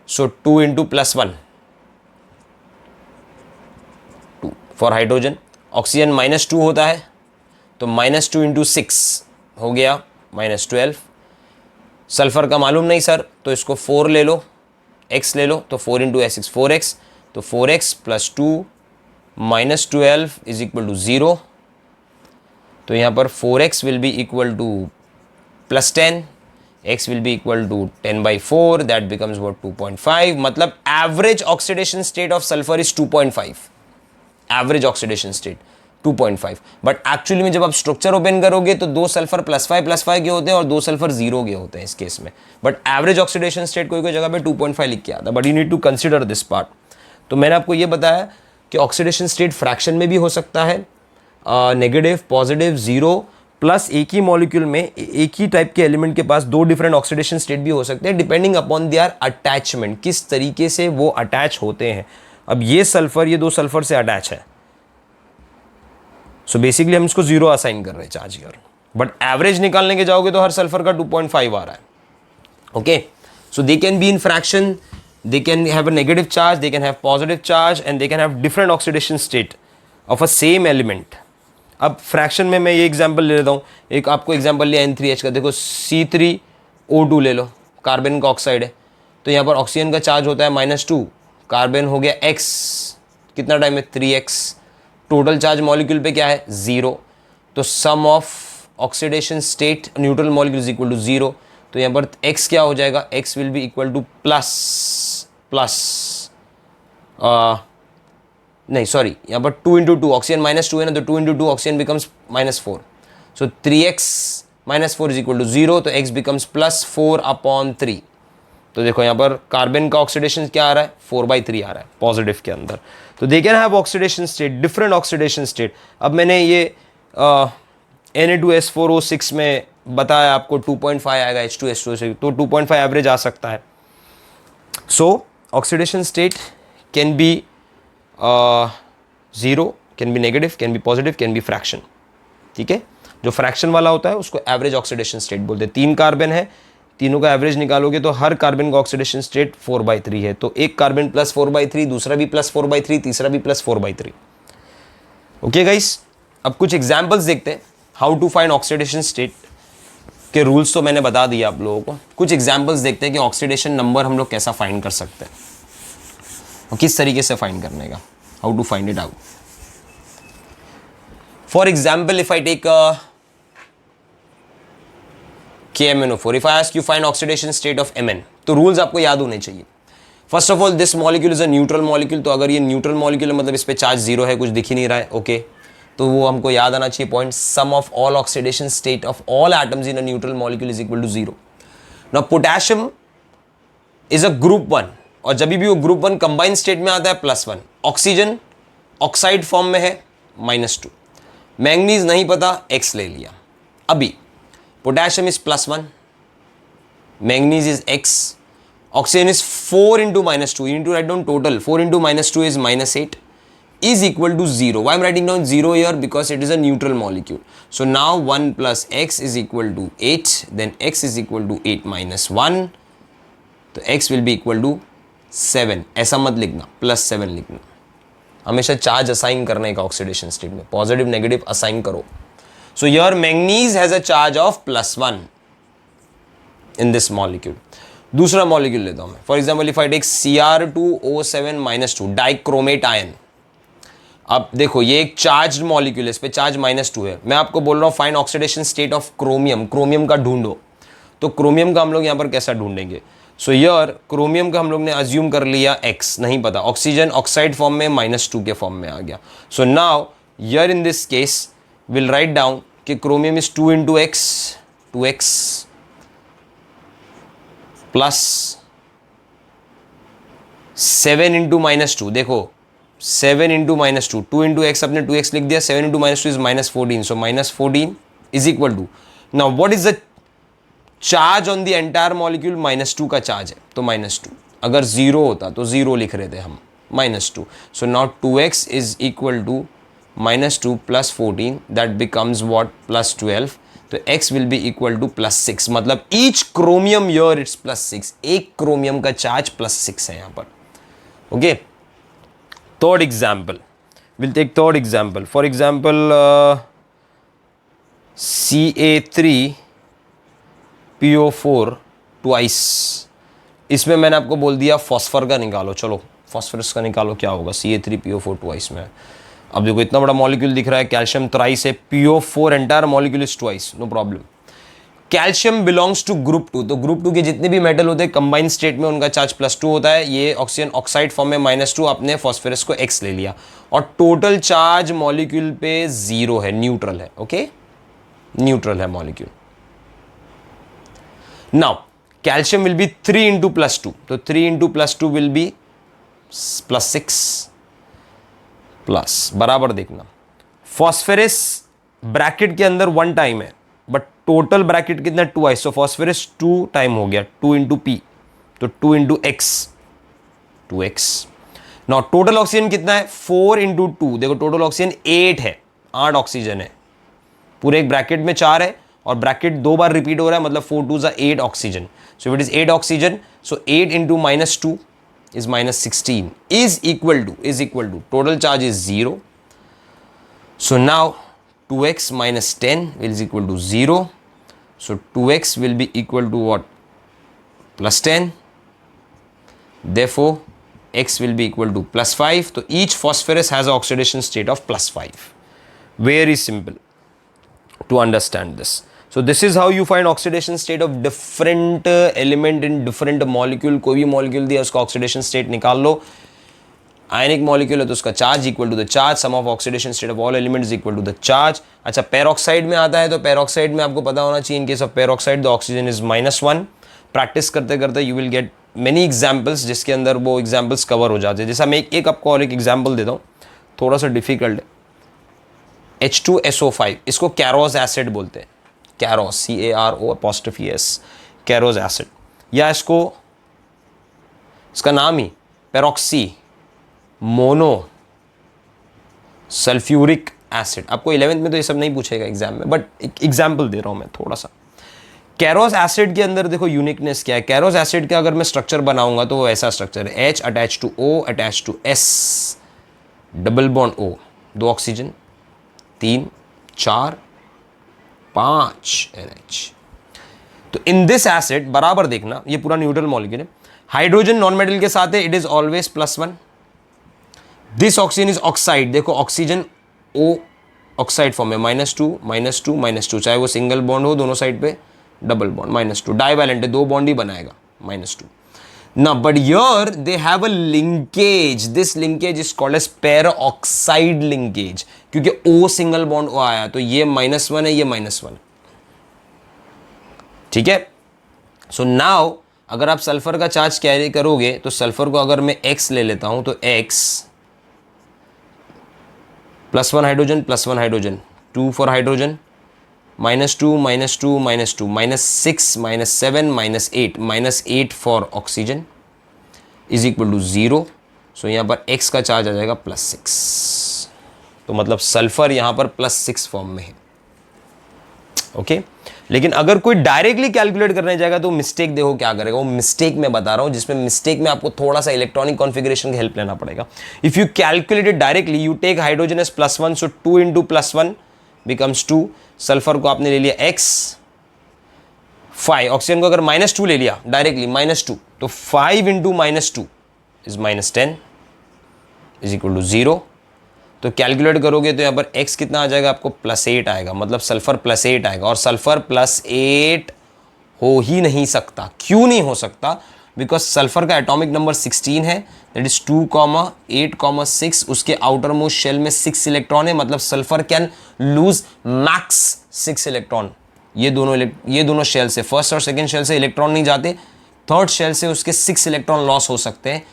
A: सो 2 × +1 2 फॉर हाइड्रोजन. ऑक्सीजन -2 होता है तो -2 × 6 हो गया -12. सल्फर का मालूम नहीं सर, तो इसको 4 ले लो, x ले लो, तो 4 × S6 4x, तो 4x + 2 -12 इज इक्वल टू 0. तो यहाँ पर 4x will be equal to +10, x will be equal to 10/4, that becomes what 2.5. मतलब average oxidation state of sulphur is 2.5. Average oxidation state 2.5. But actually में जब आप स्ट्रक्चर ओपन करोगे तो 2 सल्फर +5 के होते हैं और 2 सल्फर 0 के होते हैं इस केस में. बट एवरेज ऑक्सीडेशन स्टेट कोई जगह पे 2.5 लिख के आता, but you need to consider this part. तो मैंने आपको ये बताया कि ऑक्सीडेशन स्टेट फ्रैक्शन में भी हो सकता है, नेगेटिव, पॉजिटिव, 0, प्लस एक ही मॉलिक्यूल में एक ही टाइप के एलिमेंट के पास 2 डिफरेंट ऑक्सीडेशन स्टेट भी हो सकते हैं, डिपेंडिंग अपॉन देयर अटैचमेंट, किस तरीके से वो अटैच होते हैं. अब ये सल्फर ये 2 सल्फर से अटैच है, सो बेसिकली हम इसको 0 असाइन कर रहे हैं चार्ज हियर. बट एवरेज निकालने के जाओगे तो हर सल्फर का 2.5 आ रहा है. Okay, so they can be in fraction, they can have a negative charge, they can have positive charge, and they can have different oxidation state. Of a same element. अब fraction में मैं ये example ले लेता हूँ, एक आपको example लिया N3H का, देखो C3O2 ले लो, कार्बन का ऑक्साइड है, तो यहाँ पर ऑक्सीजन का चार्ज होता है -2, कार्बन हो गया X, कितना टाइम है 3x, टोटल चार्ज मॉलिक्यूल पे क्या है 0, तो sum of oxidation state neutral molecule is equal to 0, तो यहाँ पर x क्या हो जाएगा, x will be equal to नहीं सॉरी, यहाँ पर 2 इंटू 2, ऑक्सीजन -2 है ना, तो 2 into 2 oxygen becomes -4, so 3x -4 is equal to 0, तो x बिकम्स +4/3। तो देखो यहाँ पर कार्बन का ऑक्सीडेशन क्या आ रहा है 4/3 आ रहा है पॉजिटिव के अंदर। तो they can have oxidation state, different oxidation state. अब मैंने ये Na2S4O6 में बताया आपको 2.5 आएगा H2S2, तो 2.5 एवरेज आ सकता है। सो oxidation state can be 0, can be negative, can be positive, can be fraction. ठीक है, जो फ्रैक्शन वाला होता है उसको एवरेज ऑक्सीडेशन स्टेट बोलते हैं। 3 कार्बन है, तीनों का एवरेज निकालोगे तो हर कार्बन का ऑक्सीडेशन स्टेट 4/3 है, तो एक कार्बन +4/3, दूसरा भी +4/3, तीसरा भी +4/3। ओके गाइस, अब कुछ एग्जांपल्स देखते हैं how to find oxidation state के रूल्स तो मैंने बता दिया आप लोगों को। कुछ एग्जांपल्स देखते हैं कि ऑक्सीडेशन नंबर हम लोग कैसा फाइंड कर सकते हैं और किस तरीके से फाइंड करने का, how to find it out. For example if I take KMnO4, if I ask you find oxidation state of Mn, तो रूल्स आपको याद होने चाहिए। First of all this molecule is a neutral molecule, तो अगर ये न्यूट्रल मॉलिक्यूल है मतलब इस पे चार्ज 0 है, कुछ दिख ही नहीं रहा है, ओके तो वो हमको याद आना चाहिए point, sum of all oxidation state of all atoms in a neutral molecule is equal to 0। Now potassium is a group 1, और जब भी वो ग्रुप 1 कंबाइंड स्टेट में आता है +1, ऑक्सीजन ऑक्साइड फॉर्म में है -2, मैंगनीज नहीं पता, X ले लिया। अभी potassium is +1, manganese is X, oxygen is 4 into -2, you need to write down total, 4 into -2 is -8, is equal to 0. Why I'm writing down 0 here? Because it is a neutral molecule. So now 1 plus X is equal to 8, then X is equal to 8 minus 1, तो X will be equal to 7, ऐसा मत लिखना, +7 लिखना, हमेशा charge assign करने का oxidation state में, positive negative assign करो। So your manganese has a charge of +1 in this molecule. दूसरा मॉलिक्यूल लेता हूं मैं, for example if I take Cr2O7-2 dichromate ion. अब देखो ये एक चार्ज मॉलिक्यूल है, इस पे चार्ज -2 है, मैं आपको बोल रहा हूं find oxidation state of chromium, chromium का ढूंढो, तो क्रोमियम का हम लोग यहां पर कैसा ढूंढेंगे। सो यार क्रोमियम का हम लोग ने अज्यूम कर लिया X, नहीं पता, ऑक्सीजन ऑक्साइड फॉर्म में -2 के फॉर्म में आ गया। सो नाउ यार in this case will write down कि chromium is 2 into X, 2X plus 7 into -2, देखो 7 into -2, 2 into X अपने 2X लिख दिया, 7 into -2 is -14, so -14 is equal to, now what is the charge on the entire molecule, -2 का charge है तो -2, अगर 0 होता तो 0 लिख रहे थे हम, -2, so now 2X is equal to -2 plus 14, that becomes what, +12, तो X will be equal to +6, मतलब each chromium here it's +6, एक क्रोमियम का चार्ज +6 है यहाँ पर। Okay, third example, will take third example, for example Ca3PO4 twice, इसमें मैंने आपको बोल दिया फॉस्फर का निकालो, चलो फॉस्फरस का निकालो क्या होगा Ca3PO4 ट्वाइस में। अब देखो इतना बड़ा मॉलिक्यूल दिख रहा है, कैल्शियम थ्राइस है, PO4 entire molecule is twice, no problem. Calcium belongs to group 2, तो ग्रुप 2 के जितने भी मेटल होते हैं कंबाइंड स्टेट में उनका चार्ज +2 होता है, ये ऑक्सीजन ऑक्साइड फॉर्म में -2, आपने फॉस्फोरस को X ले लिया, और टोटल चार्ज मॉलिक्यूल पे 0 है, न्यूट्रल है, ओके न्यूट्रल है molecule. Now calcium will be 3 into +2, तो 3 into +2 विल बी +6 प्लस, बराबर देखना, फॉस्फोरस ब्रैकेट के अंदर 1 टाइम है, बट टोटल ब्रैकेट कितना 2 है, सो फॉस्फोरस 2 टाइम हो गया, 2 into P, तो 2 into X, 2X। Now total oxygen कितना है 4 into 2, देखो टोटल ऑक्सीजन 8 है, 8 ऑक्सीजन है, पूरे एक ब्रैकेट में 4 है और ब्रैकेट 2 बार रिपीट हो रहा है, मतलब 4 2 = 8 oxygen, so it is 8 oxygen, so 8 into -2 is -16 is equal to total charge is 0, So now 2x minus 10 is equal to 0. So 2x will be equal to what? Plus 10. Therefore x will be equal to plus 5. So each phosphorus has an oxidation state of plus 5. Very simple to understand this. So this is how you find oxidation state of different element in different molecule. कोई भी molecule दिया उसका oxidation state निकाल लो. आयनिक molecule है तो उसका charge equal to the charge, sum of oxidation state of all elements equal to the charge. अच्छा, peroxide में आता है तो पेरोक्साइड में आपको पता होना चाहिए इन case of peroxide the oxygen is -1. Practice करते करते you will gate many examples जिसके अंदर वो एग्जाम्पल्स कवर हो जाते हैं. जैसा मैं एक आपको और एक एग्जाम्पल देता हूँ, थोड़ा सा डिफिकल्ट है. H2SO5 इसको कैरोज एसिड बोलते हैं. कैरोज CARO'S कैरोज एसिड, या इसको इसका नाम ही पेरोक्सी मोनो सल्फ्यूरिक एसिड. आपको 11th में तो ये सब नहीं पूछेगा एग्जाम में, बट एक एग्जाम्पल दे रहा हूं मैं थोड़ा सा. कैरोस एसिड के अंदर देखो यूनिकनेस क्या है. कैरोस एसिड का अगर मैं स्ट्रक्चर बनाऊंगा तो वो ऐसा स्ट्रक्चर है, H attach to O attach to S, double bond O, 2 oxygen, 3 4 5 NH. तो इन दिस एसिड बराबर देखना, ये पूरा न्यूट्रल मॉलिक्यूल है. हाइड्रोजन नॉन मेटल के साथ है, it is always +1. This oxygen is oxide. देखो ऑक्सीजन O ऑक्साइड फॉर्म है, -2 -2 -2, चाहे वो सिंगल बॉन्ड हो दोनों साइड पे, डबल बॉन्ड -2. डाइवैलेंट है, 2 बॉन्ड ही बनाएगा, -2. ना but here they have a linkage. This linkage is called as peroxide linkage, क्योंकि O सिंगल बॉन्ड O आया तो ये -1 है, ये -1. ठीक है. सो नाउ अगर आप सल्फर का चार्ज कैरी करोगे तो सल्फर को अगर मैं X ले लेता हूं तो X +1 hydrogen +1 hydrogen, 2 for hydrogen, -2 -2 -2, -6 -7 -8, -8 for oxygen is equal to 0. So यहाँ पर X का चार्ज आ जाएगा +6. तो मतलब सल्फर यहाँ पर +6 फॉर्म में है. ओके. लेकिन अगर कोई डायरेक्टली कैलकुलेट करने जाएगा तो मिस्टेक देखो क्या करेगा. वो मिस्टेक मैं बता रहा हूं, जिसमें मिस्टेक में आपको थोड़ा सा इलेक्ट्रॉनिक कॉन्फ़िगरेशन की हेल्प लेना पड़ेगा. If you calculate it directly, you take hydrogen as +1, so 2 × +1 becomes 2. Sulphur को आपने ले लिया X, 5. ऑक्सीजन को अगर -2 ले लिया डायरेक्टली, -2, तो 5 × -2 इज -10 इज इक्वल टू 0. तो कैलकुलेट करोगे तो यहाँ पर x कितना आ जाएगा आपको, +8 आएगा. मतलब सल्फर +8 आएगा. और सल्फर +8 हो ही नहीं सकता. क्यों नहीं हो सकता? बिकॉज सल्फर का एटॉमिक नंबर 16 है, दैट इज 2,8,6. उसके आउटर मोस्ट शेल में 6 इलेक्ट्रॉन है. मतलब sulphur can lose max 6 electron. ये दोनों शेल से, फर्स्ट और सेकेंड शेल से इलेक्ट्रॉन नहीं जाते, थर्ड शेल से उसके 6 इलेक्ट्रॉन लॉस हो सकते हैं,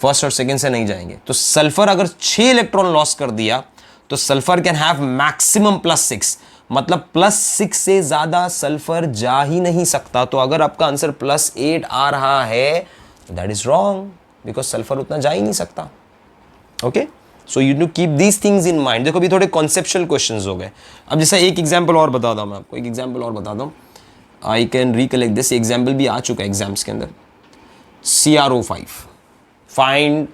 A: फर्स्ट और सेकेंड से नहीं जाएंगे. तो सल्फर अगर 6 इलेक्ट्रॉन लॉस कर दिया तो सल्फर कैन हैव मैक्सिमम +6. मतलब +6 से ज्यादा सल्फर जा ही नहीं सकता. तो अगर आपका आंसर +8 आ रहा है that is wrong, because sulphur उतना जा ही नहीं सकता. Okay. So you need to keep these things in mind. देखो अभी थोड़े कॉन्सेप्चुअल क्वेश्चंस हो गए. अब जैसा एक एग्जाम्पल और बताता हूं मैं आपको, एक एग्जाम्पल और बताता हूं. I can recollect this. Example भी आ चुका है एग्जाम्स के अंदर. CrO5, find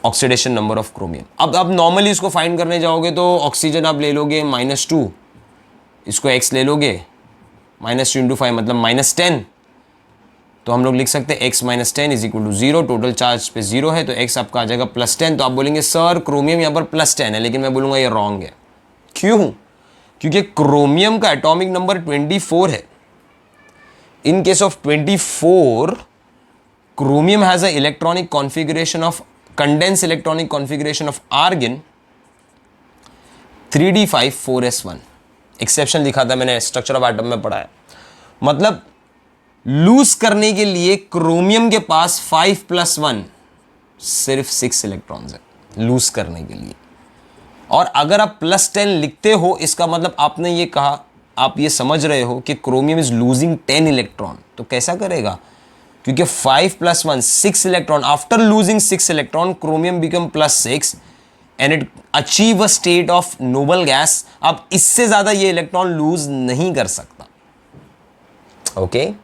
A: oxidation number of chromium. अब नॉर्मली इसको फाइंड करने जाओगे तो ऑक्सीजन आप ले लोगे -2, इसको X ले लोगे, -2 × 5 मतलब -10. तो हम लोग लिख सकते हैं X - 10 is equal to 0. Total charge पे 0 है तो X आपका आ जाएगा +10. तो आप बोलेंगे सर क्रोमियम यहाँ पर +10 है, लेकिन मैं बोलूँगा ये रॉन्ग है. क्यों? क्योंकि क्रोमियम का एटॉमिक नंबर 24 है. इन case of 24, chromium has a electronic configuration of condensed electronic configuration of argon 3d5 4s1. Exception लिखा था मैंने, स्ट्रक्चर ऑफ एटम में पढ़ा है. मतलब लूज करने के लिए क्रोमियम के पास 5 + 1 सिर्फ 6 इलेक्ट्रॉन्स है लूज करने के लिए. और अगर आप +10 लिखते हो इसका मतलब आपने ये कहा, आप ये समझ रहे हो कि क्रोमियम इज लूजिंग 10 इलेक्ट्रॉन. तो कैसा करेगा? क्योंकि 5 + 1 6 electron. After losing 6 electron chromium become +6 and it achieve a state of noble gas. अब इससे ज्यादा ये इलेक्ट्रॉन लूज नहीं कर सकता. Okay, you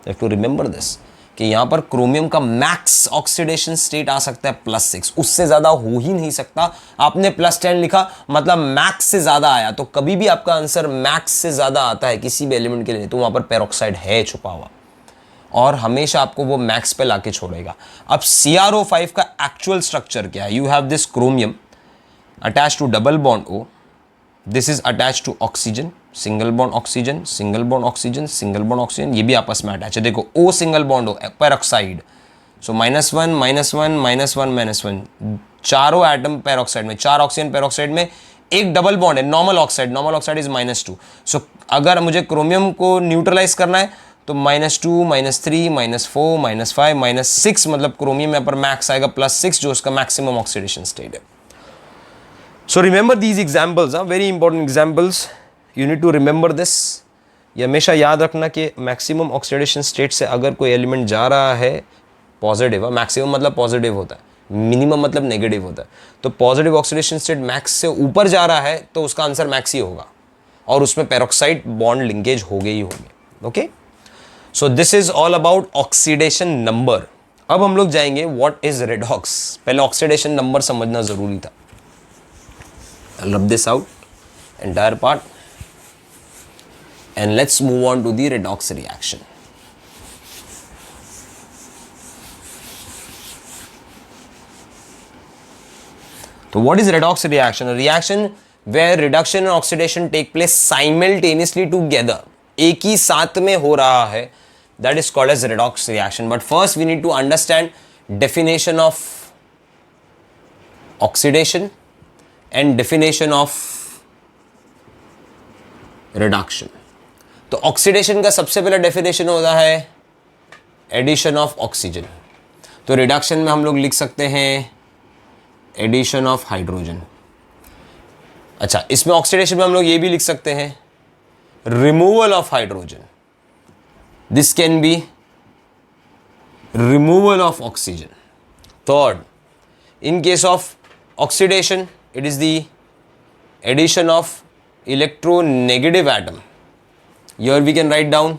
A: have to remember this कि यहाँ पर क्रोमियम का मैक्स ऑक्सीडेशन स्टेट आ सकता है +6, उससे ज़्यादा हो ही नहीं सकता। आपने +10 लिखा मतलब मैक्स से ज़्यादा आया, तो कभी भी आपका आंसर मैक्स से ज़्यादा आता है किसी भी एलिमेंट के लिए तो वहाँ पर पेरोक्साइड है छुपा हुआ, और हमेशा आपको वो मैक्स पे लाके छोड़ेगा। अब CrO5 का एक्चुअल स्ट्रक्चर क्या है? You have this chromium attach to double bond O, this is attach to oxygen, single bond oxygen, single bond oxygen, single bond oxygen, ये भी आपस में अटैच है। देखो O single bond O, peroxide, so -1 -1 -1 -1, चारों atom peroxide में, 4 oxygen peroxide में, एक डबल बॉन्ड है normal oxide, normal oxide is -2। सो अगर मुझे क्रोमियम को न्यूट्रलाइज करना है तो -2 -3 -4 -5 -6, मतलब क्रोमियम यहाँ पर मैक्स आएगा +6, जो उसका मैक्सिमम ऑक्सीडेशन स्टेट है। So remember these examples, very important examples. You need to remember this. ये हमेशा याद रखना कि मैक्सिमम ऑक्सीडेशन स्टेट से अगर कोई एलिमेंट जा रहा है पॉजिटिव, मैक्सिमम मतलब पॉजिटिव होता है, मिनिमम मतलब नेगेटिव होता है, तो पॉजिटिव ऑक्सीडेशन स्टेट मैक्स से ऊपर जा रहा है तो उसका आंसर मैक्स ही होगा, और उसमें पेरोक्साइड बॉन्ड लिंकेज हो गए ही होंगे। Okay, so this is all about oxidation number. अब हम लोग जाएंगे व्हाट इज रेडॉक्स। पहले ऑक्सीडेशन नंबर समझना जरूरी था। I'll rub this out, entire part, and let's move on to the redox reaction. So what is redox reaction? A reaction where reduction and oxidation take place simultaneously together. एक ही साथ में हो रहा है, that is called as redox reaction. But first we need to understand definition of oxidation and definition of reduction. तो oxidation का सबसे पहला डेफिनेशन होता है एडिशन ऑफ ऑक्सीजन। तो रिडक्शन में हम लोग लिख सकते हैं एडिशन ऑफ हाइड्रोजन। अच्छा, इसमें ऑक्सीडेशन में हम लोग ये भी लिख सकते हैं removal of hydrogen. This can be removal of oxygen. Third, in case of oxidation it is the addition of electronegative atom. Here we can write down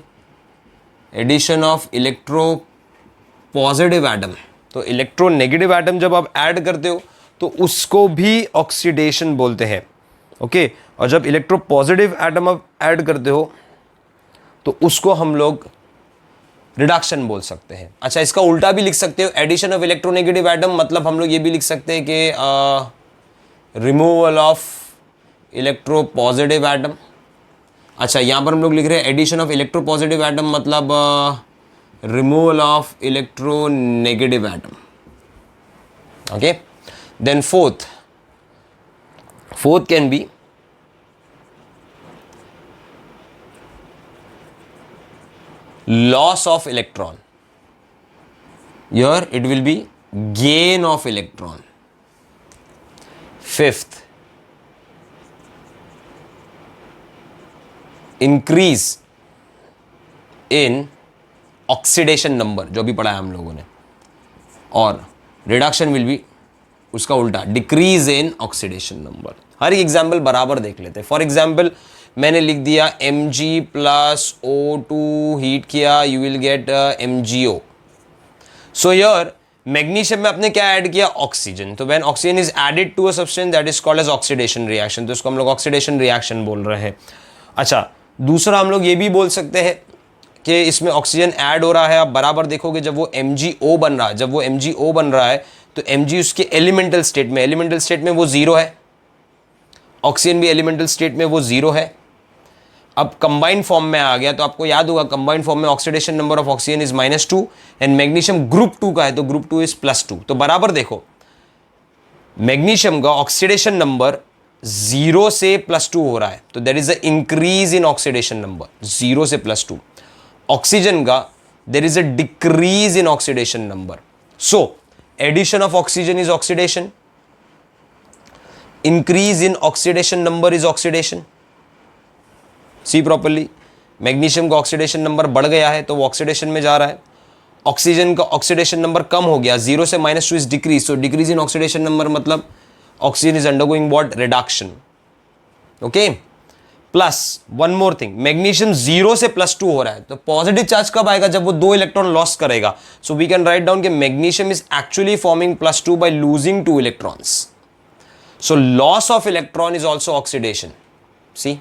A: addition of electropositive atom. तो electronegative atom जब आप add करते हो तो उसको भी oxidation बोलते हैं। ओके, और जब इलेक्ट्रोपॉजिटिव एटम आप ऐड करते हो तो उसको हम लोग रिडक्शन बोल सकते हैं। अच्छा, इसका उल्टा भी लिख सकते हो, एडिशन ऑफ इलेक्ट्रोनेगेटिव एटम, मतलब हम लोग ये भी लिख सकते हैं कि रिमूवल ऑफ इलेक्ट्रोपॉजिटिव एटम। अच्छा, यहाँ पर हम लोग लिख रहे हैं एडिशन ऑफ इलेक्ट्रोपॉजिटिव एटम, मतलब removal of electronegative atom. Okay, then fourth can be loss of electron. Here it will be gain of electron. Fifth, increase in oxidation number, जो भी पढ़ा है हम लोगों ने, और reduction will be उसका उल्टा, decrease in oxidation number. हर एक एग्जाम्पल बराबर देख लेते हैं। फॉर एग्जाम्पल मैंने लिख दिया Mg प्लस O2 हीट किया, you will get MgO. So here magnesium में आपने क्या ऐड किया? ऑक्सीजन. तो when oxygen is added to a substance that is called as oxidation reaction, तो इसको हम लोग ऑक्सीडेशन रिएक्शन बोल रहे हैं. अच्छा, दूसरा हम लोग ये भी बोल सकते हैं कि इसमें ऑक्सीजन ऐड हो रहा है. आप बराबर देखोगे जब वो MgO बन रहा है, जब वो MgO बन रहा है तो Mg उसके एलिमेंटल स्टेट में वो जीरो है, ऑक्सीजन भी एलिमेंटल स्टेट में वो जीरो है. अब कंबाइंड फॉर्म में आ गया तो आपको याद होगा कंबाइंड फॉर्म में oxidation number of oxygen is -2 and magnesium group 2 का है तो ग्रुप 2 इज +2. तो बराबर देखो, मैग्नीशियम का ऑक्सीडेशन नंबर 0 से +2 हो रहा है तो there is a increase in oxidation number 0 से +2. ऑक्सीजन का there is a decrease in oxidation number. So addition of oxygen is oxidation, increase in oxidation number is oxidation. See properly, magnesium का oxidation number बढ़ गया है तो वो oxidation में जा रहा है. ऑक्सीजन का ऑक्सीडेशन नंबर कम हो गया, 0 से -2 is decrease. So decrease in oxidation number मतलब oxygen is undergoing what? Reduction. Okay, plus one more thing, magnesium 0 से +2 हो रहा है, तो पॉजिटिव चार्ज कब आएगा? जब वो 2 इलेक्ट्रॉन लॉस करेगा. So we can write down कि magnesium is actually forming +2 by losing 2 electrons. So loss of electron is also oxidation. See,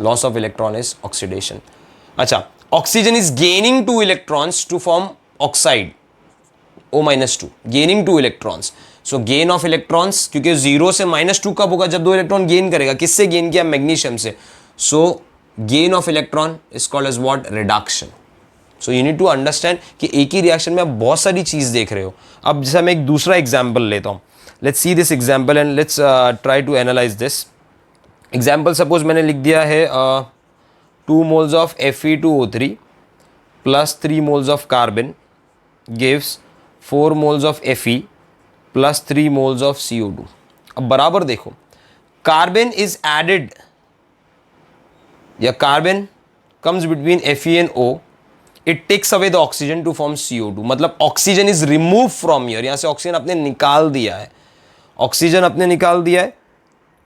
A: loss of electron is oxidation. अच्छा, oxygen is gaining 2 electrons to form oxide O-2, gaining 2 electrons. So gain of electrons, क्योंकि 0 से -2 कब होगा? जब 2 electron gain करेगा. किससे gain किया? Magnesium से. So gain of electron is called as what? Reduction. So you need to understand कि एक ही रिएक्शन में आप बहुत सारी चीज देख रहे हो. अब जैसे मैं एक दूसरा एग्जाम्पल लेता हूं. Let's see this example and let's try to analyse this example. Suppose मैंने लिख दिया है 2 moles of Fe2O3 plus 3 moles of carbon gives 4 moles of Fe plus 3 moles of CO2. अब बराबर देखो, कार्बन इज एडेड या carbon comes between Fe and O, it takes away the oxygen to form CO2. मतलब oxygen is remove from here. यहां से oxygen आपने निकाल दिया है, ऑक्सीजन आपने निकाल दिया है.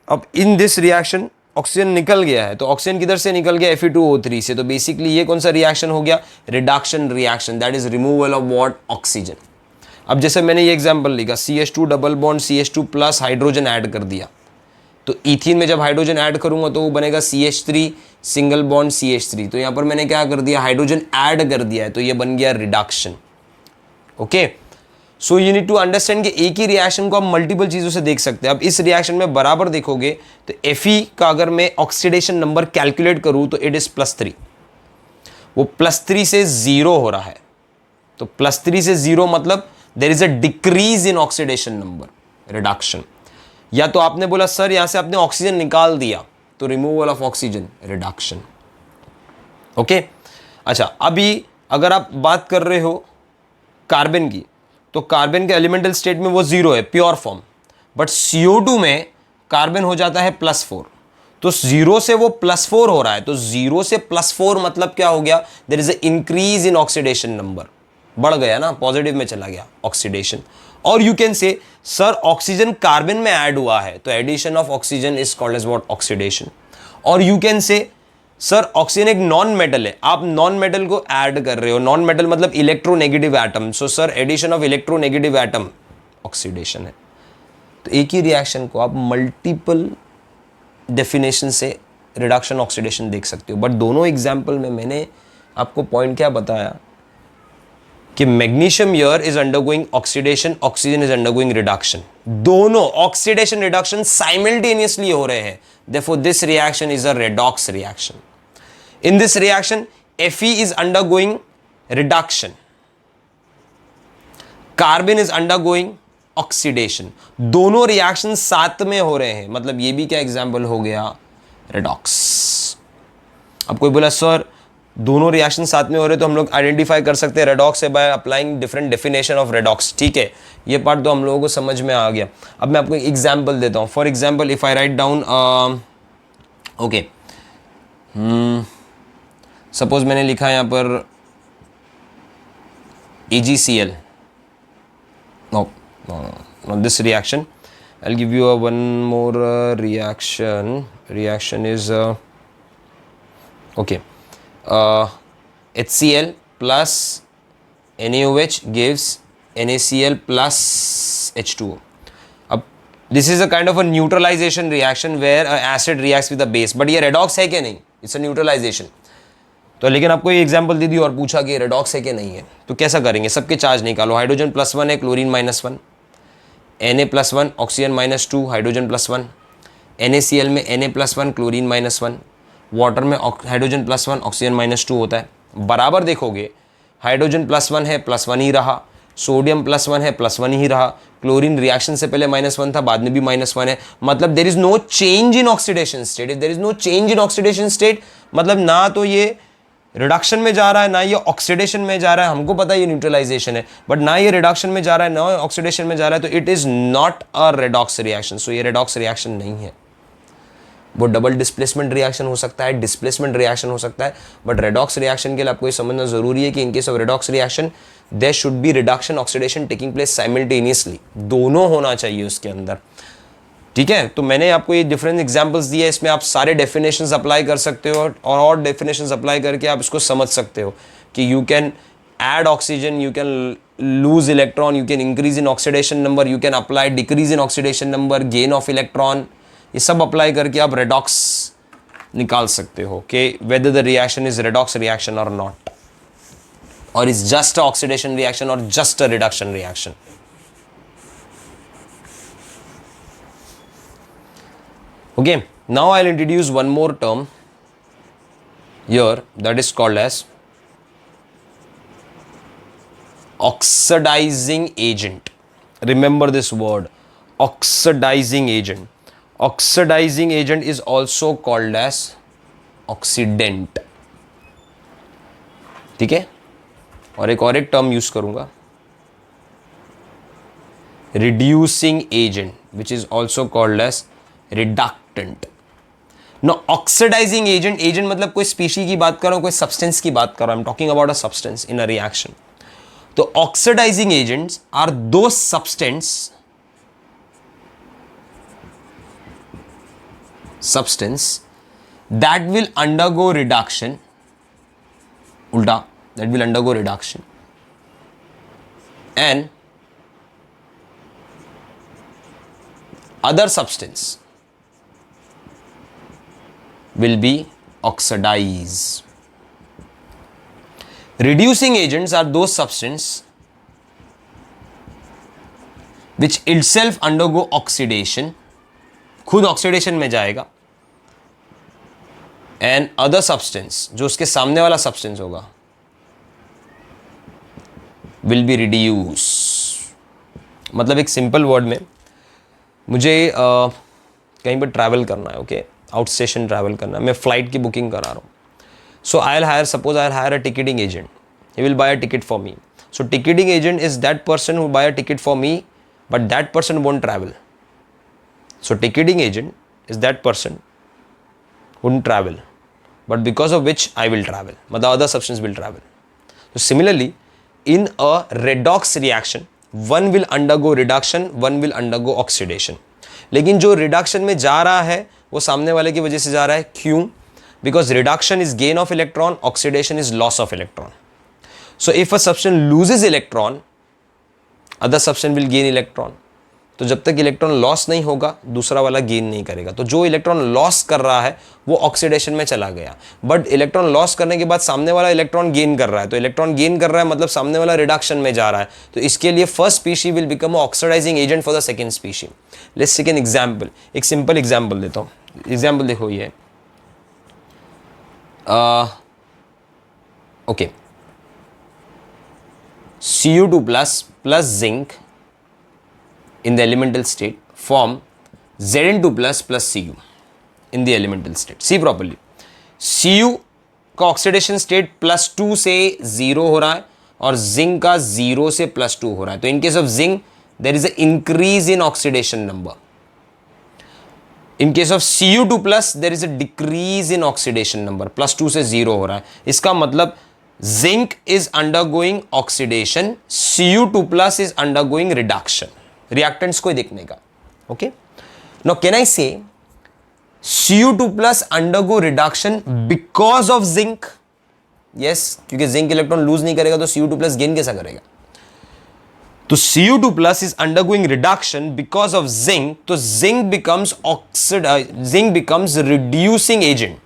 A: अब इन दिस रिएक्शन ऑक्सीजन निकल गया है, तो ऑक्सीजन किधर से निकल गया? Fe2O3 से. तो बेसिकली ये कौन सा रिएक्शन हो गया? Reduction reaction. That is removal of what? Oxygen. अब जैसे मैंने ये एग्जांपल लिखा, CH2 double bond CH2 plus hydrogen add कर दिया, तो इथीन में जब हाइड्रोजन ऐड करूंगा तो वो बनेगा CH3 सिंगल बॉन्ड CH3. तो यहां पर मैंने क्या कर दिया? हाइड्रोजन ऐड कर दिया है, तो ये बन गया reduction. Okay, so you need to understand कि एक ही रिएक्शन को आप मल्टीपल चीजों से देख सकते हैं. अब इस रिएक्शन में बराबर देखोगे तो Fe का अगर मैं ऑक्सीडेशन नंबर कैलकुलेट करूं तो इट इज +3. वो +3 से 0 हो रहा है, तो +3 से 0 मतलब there is a decrease in oxidation number, reduction. या तो आपने बोला सर यहां से आपने ऑक्सीजन निकाल दिया, तो removal of oxygen, reduction. Okay, अच्छा, अभी अगर आप बात कर रहे हो कार्बन की, तो कार्बन के एलिमेंटल स्टेट में वो 0 है, प्योर फॉर्म. बट CO2 में कार्बन हो जाता है +4, तो 0 से वो +4 हो रहा है. तो 0 से +4 मतलब क्या हो गया? There is a increase in oxidation number. बढ़ गया ना, पॉजिटिव में चला गया ऑक्सीडेशन. और you can say sir oxygen carbon में ऐड हुआ है, तो addition of oxygen is called as what? Oxidation. और you can say sir oxygen एक नॉन मेटल है, आप नॉन मेटल को ऐड कर रहे हो. नॉन मेटल मतलब electronegative atom. So sir addition of electronegative atom oxidation है. तो एक ही रिएक्शन को आप मल्टीपल डेफिनेशन से रिडक्शन ऑक्सीडेशन देख सकते हो. बट दोनों एग्जाम्पल में मैंने आपको पॉइंट क्या बताया कि magnesium here is undergoing oxidation, oxygen is undergoing reduction. दोनों ऑक्सीडेशन रिडक्शन साइमल्टेनियसली हो रहे हैं. Therefore, this reaction is a redox reaction. In this reaction, Fe is undergoing reduction. Carbon is undergoing oxidation. दोनों reaction साथ में हो रहे हैं, मतलब ये भी क्या एग्जाम्पल हो गया? redox. अब कोई बोला सर दोनों रिएक्शन साथ में हो रहे, तो हम लोग आइडेंटिफाई कर सकते हैं रेडॉक्स है by applying different definition of redox. ठीक है, ये पार्ट तो हम लोगों को समझ में आ गया. अब मैं आपको एक एग्जांपल देता हूँ. For example if I write down, okay, suppose मैंने लिखा है यहाँ पर AgCl. No this reaction. I will give you one more reaction. Reaction is okay, HCl plus NaOH gives NaCl plus H2O. अब this is a kind of a neutralization reaction where a acid reacts with a base. but ये redox है क्या? नहीं, it's a neutralization. तो लेकिन आपको ये example दे दी और पूछा कि रेडॉक्स है कि नहीं है, तो कैसा करेंगे? सबके चार्ज निकालो. हाइड्रोजन +1 है, chlorine -1, Na+1, oxygen -2, hydrogen +1. NaCl में Na+1, क्लोरीन -1. वाटर में हाइड्रोजन +1, ऑक्सीजन -2 होता है. बराबर देखोगे हाइड्रोजन +1 है, +1 ही रहा. सोडियम +1 है, +1 ही रहा. क्लोरीन रिएक्शन से पहले -1 था, बाद में भी -1 है. मतलब there is no change in oxidation state. If there is no change in oxidation state मतलब ना तो ये रिडक्शन में जा रहा है, ना ये ऑक्सीडेशन में जा रहा है. हमको पता है ये न्यूट्रलाइजेशन है, बट ना ये रिडक्शन में जा रहा है, ना ऑक्सीडेशन में जा रहा है, तो it is not a redox reaction. So ये रेडॉक्स रिएक्शन नहीं है. वो डबल डिस्प्लेसमेंट रिएक्शन हो सकता है, डिस्प्लेसमेंट रिएक्शन हो सकता है. बट रेडॉक्स रिएक्शन के लिए आपको ये समझना जरूरी है कि in case of redox reaction there should be reduction oxidation taking place simultaneously. दोनों होना चाहिए उसके अंदर. ठीक है, तो मैंने आपको ये डिफरेंट एग्जांपल्स दिए, इसमें आप सारे डेफिनेशंस अप्लाई कर सकते हो और डेफिनेशंस अप्लाई करके आप इसको समझ सकते हो कि you can add oxygen, you can lose electron, you can increase in oxidation number, you can apply decrease in oxidation number, gain of electron, ये सब अप्लाई करके आप रेडॉक्स निकाल सकते हो कि whether the reaction is redox reaction और not, और is just a oxidation reaction और just a reduction reaction. Okay, now I'll introduce one more term here that is called as oxidizing agent. Remember this word, oxidizing agent. Oxidizing agent is also called as oxidant. ठीक है, और एक term use करूंगा, reducing agent, which is also called as reductant. No oxidising agent, agent मतलब कोई species की बात कर रहा हूं, कोई सब्सटेंस की बात कर रहा हूं, I am talking about a substance in a reaction. तो ऑक्सीडाइजिंग एजेंट्स आर दो substance that will undergo reduction, ulta, that will undergo reduction and other substance will be oxidized. Reducing agents are those substances which itself undergo oxidation, खुद oxidation में जाएगा, and other substance, जो उसके सामने वाला substance होगा, will be reduce. मतलब एक सिंपल वर्ड में, मुझे कहीं पर ट्रैवल करना है, ओके, आउट स्टेशन ट्रैवल करना है, मैं फ्लाइट की बुकिंग करा रहा हूँ. So I will hire a ticketing agent, he will buy a ticket for me. So ticketing agent is that person who buy a ticket for me, but that person won't travel. So ticketing agent is that person wouldn't travel, but because of which I will travel, but the other substance will travel. So similarly, in a redox reaction, one will undergo reduction, one will undergo oxidation. लेकिन जो reduction में जा रहा है वो सामने वाले की वजह से जा रहा है. क्यों? Because reduction is gain of electron, oxidation is loss of electron. So if a substance loses electron, other substance will gain electron. तो जब तक इलेक्ट्रॉन लॉस नहीं होगा दूसरा वाला गेन नहीं करेगा. तो जो इलेक्ट्रॉन लॉस कर रहा है वो ऑक्सीडेशन में चला गया, बट इलेक्ट्रॉन लॉस करने के बाद सामने वाला इलेक्ट्रॉन गेन कर रहा है. तो इलेक्ट्रॉन गेन कर रहा है मतलब सामने वाला रिडक्शन में जा रहा है. तो इसके लिए first species will become oxidising agent for the second species. Let's take an example, एक सिंपल एग्जांपल देता हूँ. एग्जांपल देखो ये, okay, Cu2 plus zinc in the elemental state form Zn2 plus Cu in the elemental state. See properly, Cu का oxidation state +2 से 0 हो रहा है और जिंक का 0 से +2 हो रहा है. तो in case of zinc there is a increase in oxidation number. In case of Cu2 plus there is a decrease in oxidation number, +2 से 0 हो रहा है. इसका मतलब zinc is undergoing oxidation, Cu2 plus is undergoing reduction. Reactants को देखने का. Okay, now can I say Cu2 plus undergo reduction because of zinc? Yes, क्योंकि जिंक इलेक्ट्रॉन लूज नहीं करेगा तो Cu2 प्लस गेन कैसा करेगा? तो Cu2 plus is undergoing reduction because of zinc. तो zinc becomes reducing agent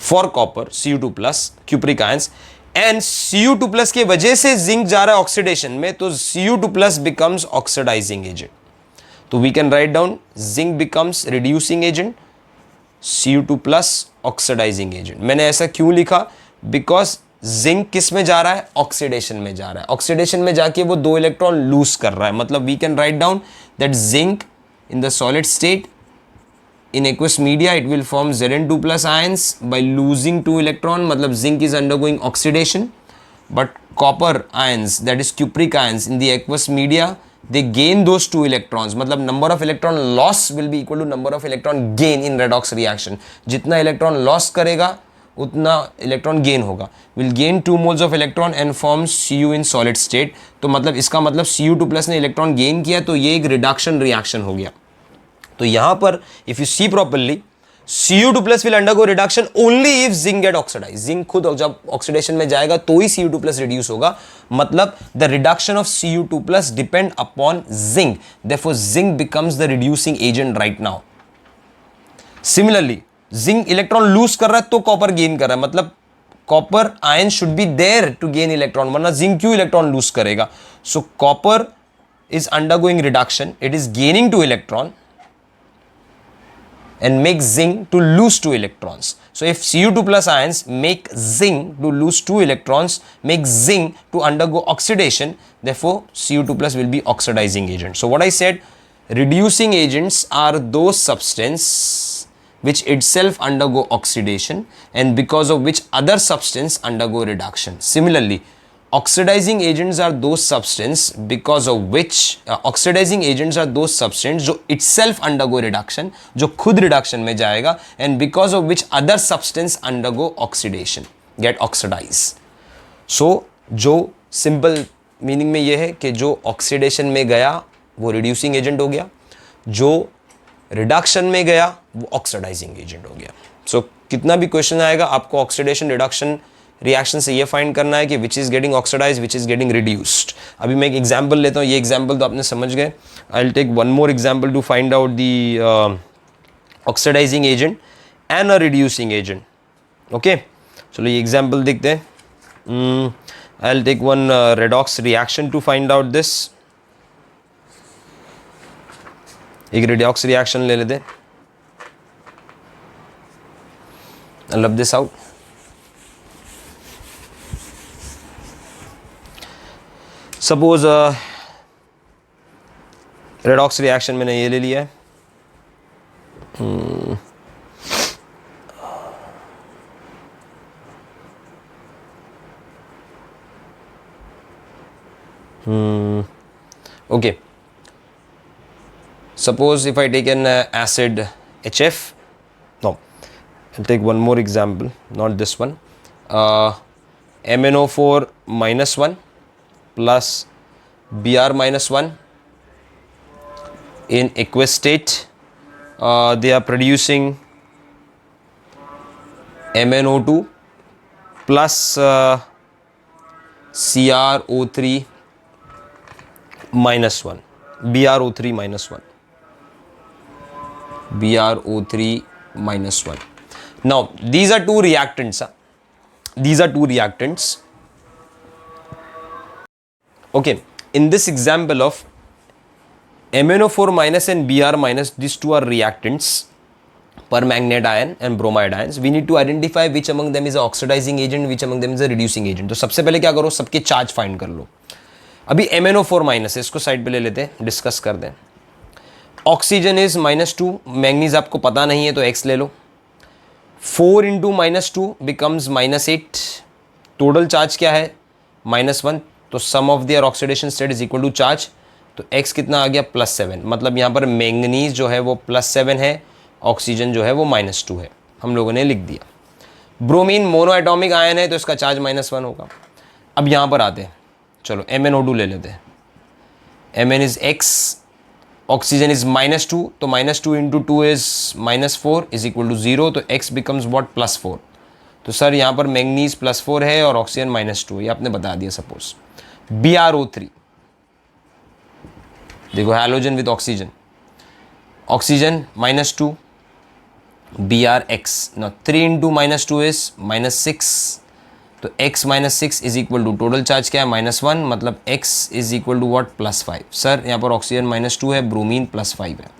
A: for copper, Cu2 plus cupric ions, and Cu2 plus के वजह से जिंक जा रहा है ऑक्सीडेशन में, तो Cu2 plus becomes oxidising agent. तो we can write down zinc becomes reducing agent, Cu2 plus oxidising agent. मैंने ऐसा क्यों लिखा? बिकॉज जिंक किस में जा रहा है? ऑक्सीडेशन में जा रहा है. ऑक्सीडेशन में जाके वो 2 इलेक्ट्रॉन लूज कर रहा है. मतलब we can write down that zinc in the solid state in aqueous media it will form Zn2 plus ions by losing 2 electron. मतलब zinc is undergoing oxidation, but copper ions, that is cupric ions, in the aqueous media they gain those 2 electrons. मतलब number of electron loss will be equal to number of electron gain in redox reaction. जितना electron loss करेगा उतना electron gain होगा. will gain 2 moles of electron and form Cu in solid state. तो मतलब इसका मतलब Cu2 plus ने electron gain किया तो ये एक reduction reaction हो गया. तो यहां पर if you see properly Cu2 plus will undergo reduction only if zinc get oxidized. Zinc खुद जब ऑक्सीडेशन में जाएगा तो ही Cu2 plus रिड्यूस होगा. मतलब the reduction of Cu2 plus depend upon zinc. Therefore, zinc becomes the reducing agent right now. Similarly, zinc electron lose कर रहा है तो कॉपर गेन कर रहा है. मतलब copper ion should be there to gain electron, वरना जिंक क्यों इलेक्ट्रॉन लूज करेगा. So copper is undergoing reduction, it is gaining two electron and make zinc to lose 2 electrons. So if Cu2 plus ions make zinc to lose 2 electrons, make zinc to undergo oxidation, therefore Cu2 plus will be oxidizing agent. So what I said, reducing agents are those substances which itself undergo oxidation and because of which other substance undergo reduction. Similarly, oxidizing agents are those substance because of which oxidizing agents are those substance जो itself undergo reduction, जो खुद reduction में जाएगा, and because of which other substance undergo oxidation, get oxidized. So जो simple meaning में ये है कि जो oxidation में गया वो reducing agent हो गया, जो reduction में गया वो oxidizing agent हो गया. So कितना भी question आएगा आपको oxidation reduction रिएक्शन से ये फाइंड करना है कि which is getting oxidise, which is getting reduced. अभी मैं एक एग्जांपल लेता हूँ, ये एग्जांपल तो आपने समझ गए. I will take one more example to find out the oxidising agent and a reducing agent. Okay, चलो ये एग्जांपल देखते हैं. I will take one redox reaction to find out this. एक रेडॉक्स रिएक्शन ले लेते हैं. I love this out. Suppose redox reaction मैंने ये ले लिया है. Okay, suppose if I take an acid HF. No, I take one more example, not this one. MnO4 -1 plus Br -1 in aqueous state, they are producing MnO2 plus CrO3 -1, BrO3 -1, BrO3 -1. Now these are two reactants. These are two reactants. Okay, in this example of MnO4 minus and Br minus, these two are reactants, permanganate ion and bromide ions. We need to identify which among them is a oxidizing agent, which among them is a reducing agent. तो सबसे पहले क्या करो, सबके charge find कर लो. अभी MnO4 minus है, इसको साइड पे ले लेते हैं, डिस्कस कर दें. ऑक्सीजन इज -2, मैंगनीज आपको पता नहीं है तो X ले लो. 4 इंटू -2 बिकम्स -8. टोटल चार्ज क्या है, -1. तो sum of their oxidation state is equal to charge. तो x कितना आ गया, +7. मतलब यहाँ पर मैंगनीज जो है वो +7 है, ऑक्सीजन जो है वो -2 है. हम लोगों ने लिख दिया. ब्रोमीन मोनो एटॉमिक आयन है तो इसका चार्ज -1 होगा. अब यहाँ पर आते हैं, चलो MnO2 ले लेते हैं. Mn is x, oxygen is -2, तो -2 into 2 is -4 is equal to 0. तो x बिकम्स वॉट, +4. तो सर यहाँ पर मैंगनीज +4 है और ऑक्सीजन -2, ये आपने बता दिया. सपोज BrO3, देखो halogen with oxygen, oxygen -2, Brx. now 3 into -2 is -6. तो x -6 is equal to total charge क्या है, -1. मतलब x is equal to what, +5. Sir यहाँ पर ऑक्सीजन -2 है, ब्रोमीन +5 है.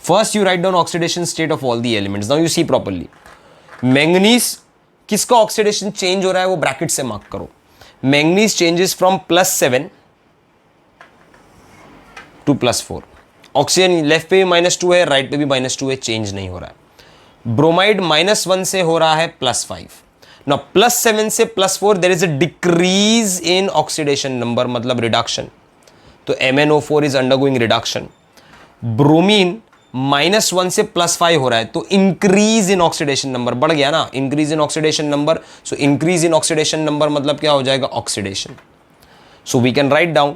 A: First you write down oxidation state of all the elements. Now you see properly, manganese किसका oxidation change हो रहा है वो ब्रैकेट से मार्क करो. Manganese changes from +7 to +4. Oxygen left पे भी -2 है, राइट पे भी -2 है, चेंज नहीं हो रहा है. ब्रोमाइड -1 से हो रहा है +5. नाउ +7 से +4 there is a decrease in oxidation number, मतलब रिडक्शन. तो MnO4 is undergoing reduction. Bromine -1 से +5 हो रहा है तो इंक्रीज इन ऑक्सीडेशन नंबर बढ़ गया ना, increase in oxidation number. So increase in oxidation number मतलब क्या हो जाएगा, oxidation. So we can write down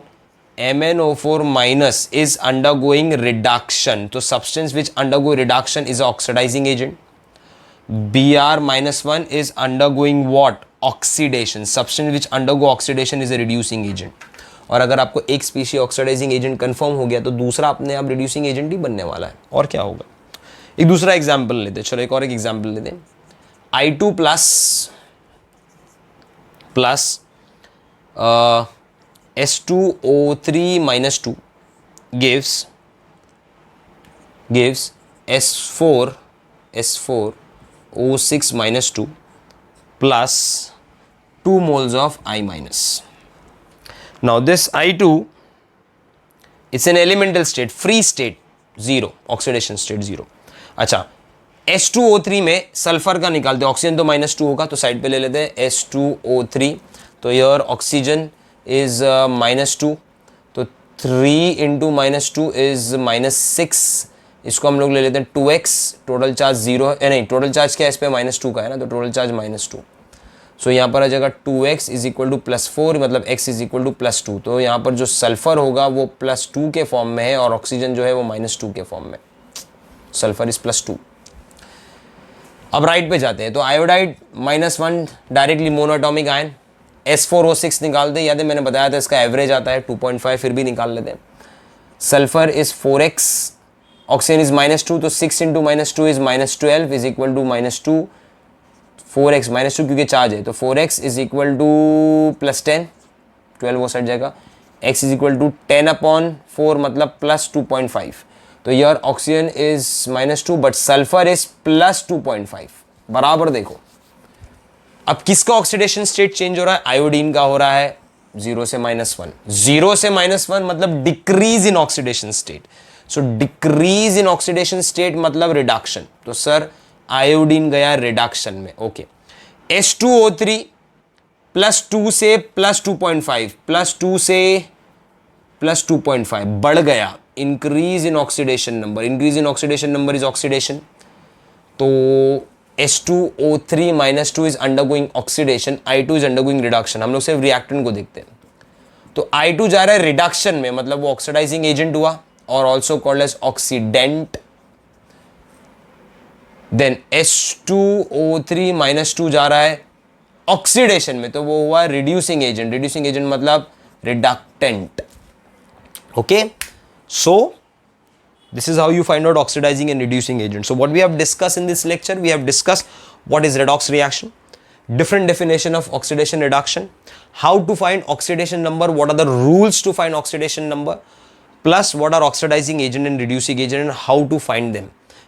A: MnO4 minus is undergoing reduction. तो substance which undergo reduction is an oxidizing agent. Br minus 1 is undergoing what? Oxidation. Substance which undergo oxidation is a reducing agent. और अगर आपको एक species oxidising agent confirm हो गया तो दूसरा अपने आप रिड्यूसिंग एजेंट ही बनने वाला है. और क्या होगा? एक दूसरा एग्जाम्पल लेते हैं. चलो एक और एक एग्जाम्पल लेते हैं. I2 plus S2O3 minus 2 gives S4O6 minus 2 plus 2 moles of I minus. Now this I2, it's an elemental state, free state, 0, oxidation state 0. अच्छा, H2O3 में सल्फर का निकालते हैं. ऑक्सीजन तो -2 होगा, तो साइड पे ले लेते हैं H2O3. तो योर ऑक्सीजन इज -2, तो 3 इंटू -2 इज -6. इसको हम लोग ले लेते हैं 2x. टोटल चार्ज 0 है, नहीं टोटल चार्ज क्या है इस पर -2 का है ना, तो टोटल चार्ज -2. सो यहाँ पर आ जाएगा 2x इज इक्वल टू +4, मतलब x इज इक्वल टू +2. तो यहाँ पर जो सल्फर होगा वो +2 के फॉर्म में है और ऑक्सीजन जो है वो -2 के फॉर्म में. Sulphur is +2. अब राइट पे जाते हैं. तो iodide -1 directly monoatomic ion. S4O6 निकालते हैं. याद है मैंने बताया था इसका एवरेज आता है 2.5, फिर भी निकाल लेते हैं. Sulphur is 4x, oxygen is -2, तो 6 into -2 is -12 is equal to -2. 4x -2 क्योंकि चार्ज है, तो 4x इज इक्वल टू +10, 12 वो सट जाएगा. x इज इक्वल टू 10/4 मतलब +2.5. तो यार oxygen is -2 but sulphur is +2.5. बराबर देखो. अब किसका ऑक्सीडेशन स्टेट चेंज हो रहा है? आयोडीन का हो रहा है 0 से -1. 0 से -1 मतलब decrease in oxidation state. So decrease in oxidation state मतलब रिडक्शन. तो सर आयोडीन गया रिडक्शन में. ओके. H2O3 +2 से +2.5, +2 से +2.5 बढ़ गया. Increase in oxidation number. Increase in oxidation number is oxidation. तो H2O3 -2 is undergoing oxidation, I2 is undergoing reduction. हम लोग सिर्फ रिएक्टेंट को देखते हैं. तो I2 जा रहा है रिडक्शन में, मतलब वो ऑक्सीडाइजिंग एजेंट हुआ और also called as oxidant. Then H2O3 -2 जा रहा है ऑक्सीडेशन में, तो वो हुआ रिड्यूसिंग एजेंट. रिड्यूसिंग एजेंट मतलब reductant. Okay. So this is how you find out oxidizing and reducing agent. So what we have discussed in this lecture, we have discussed what is redox reaction, different definition of oxidation reduction, how to find oxidation number, what are the rules to find oxidation number, plus what are oxidizing agent and reducing agent and how to find them,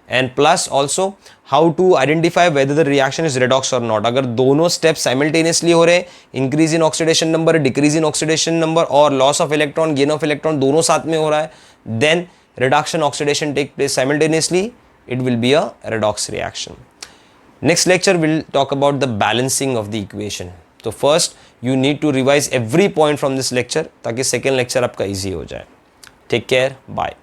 A: and plus also how to identify whether the reaction is redox or not. अगर दोनों steps simultaneously हो रहे, increase in oxidation number, decrease in oxidation number और loss of electron, gain of electron दोनों साथ में हो रहा है, then reduction oxidation take place simultaneously, it will be a redox reaction. Next lecture we'll talk about the balancing of the equation. So first you need to revise every point from this lecture ताकि second lecture आपका easy हो जाए. Take care, bye.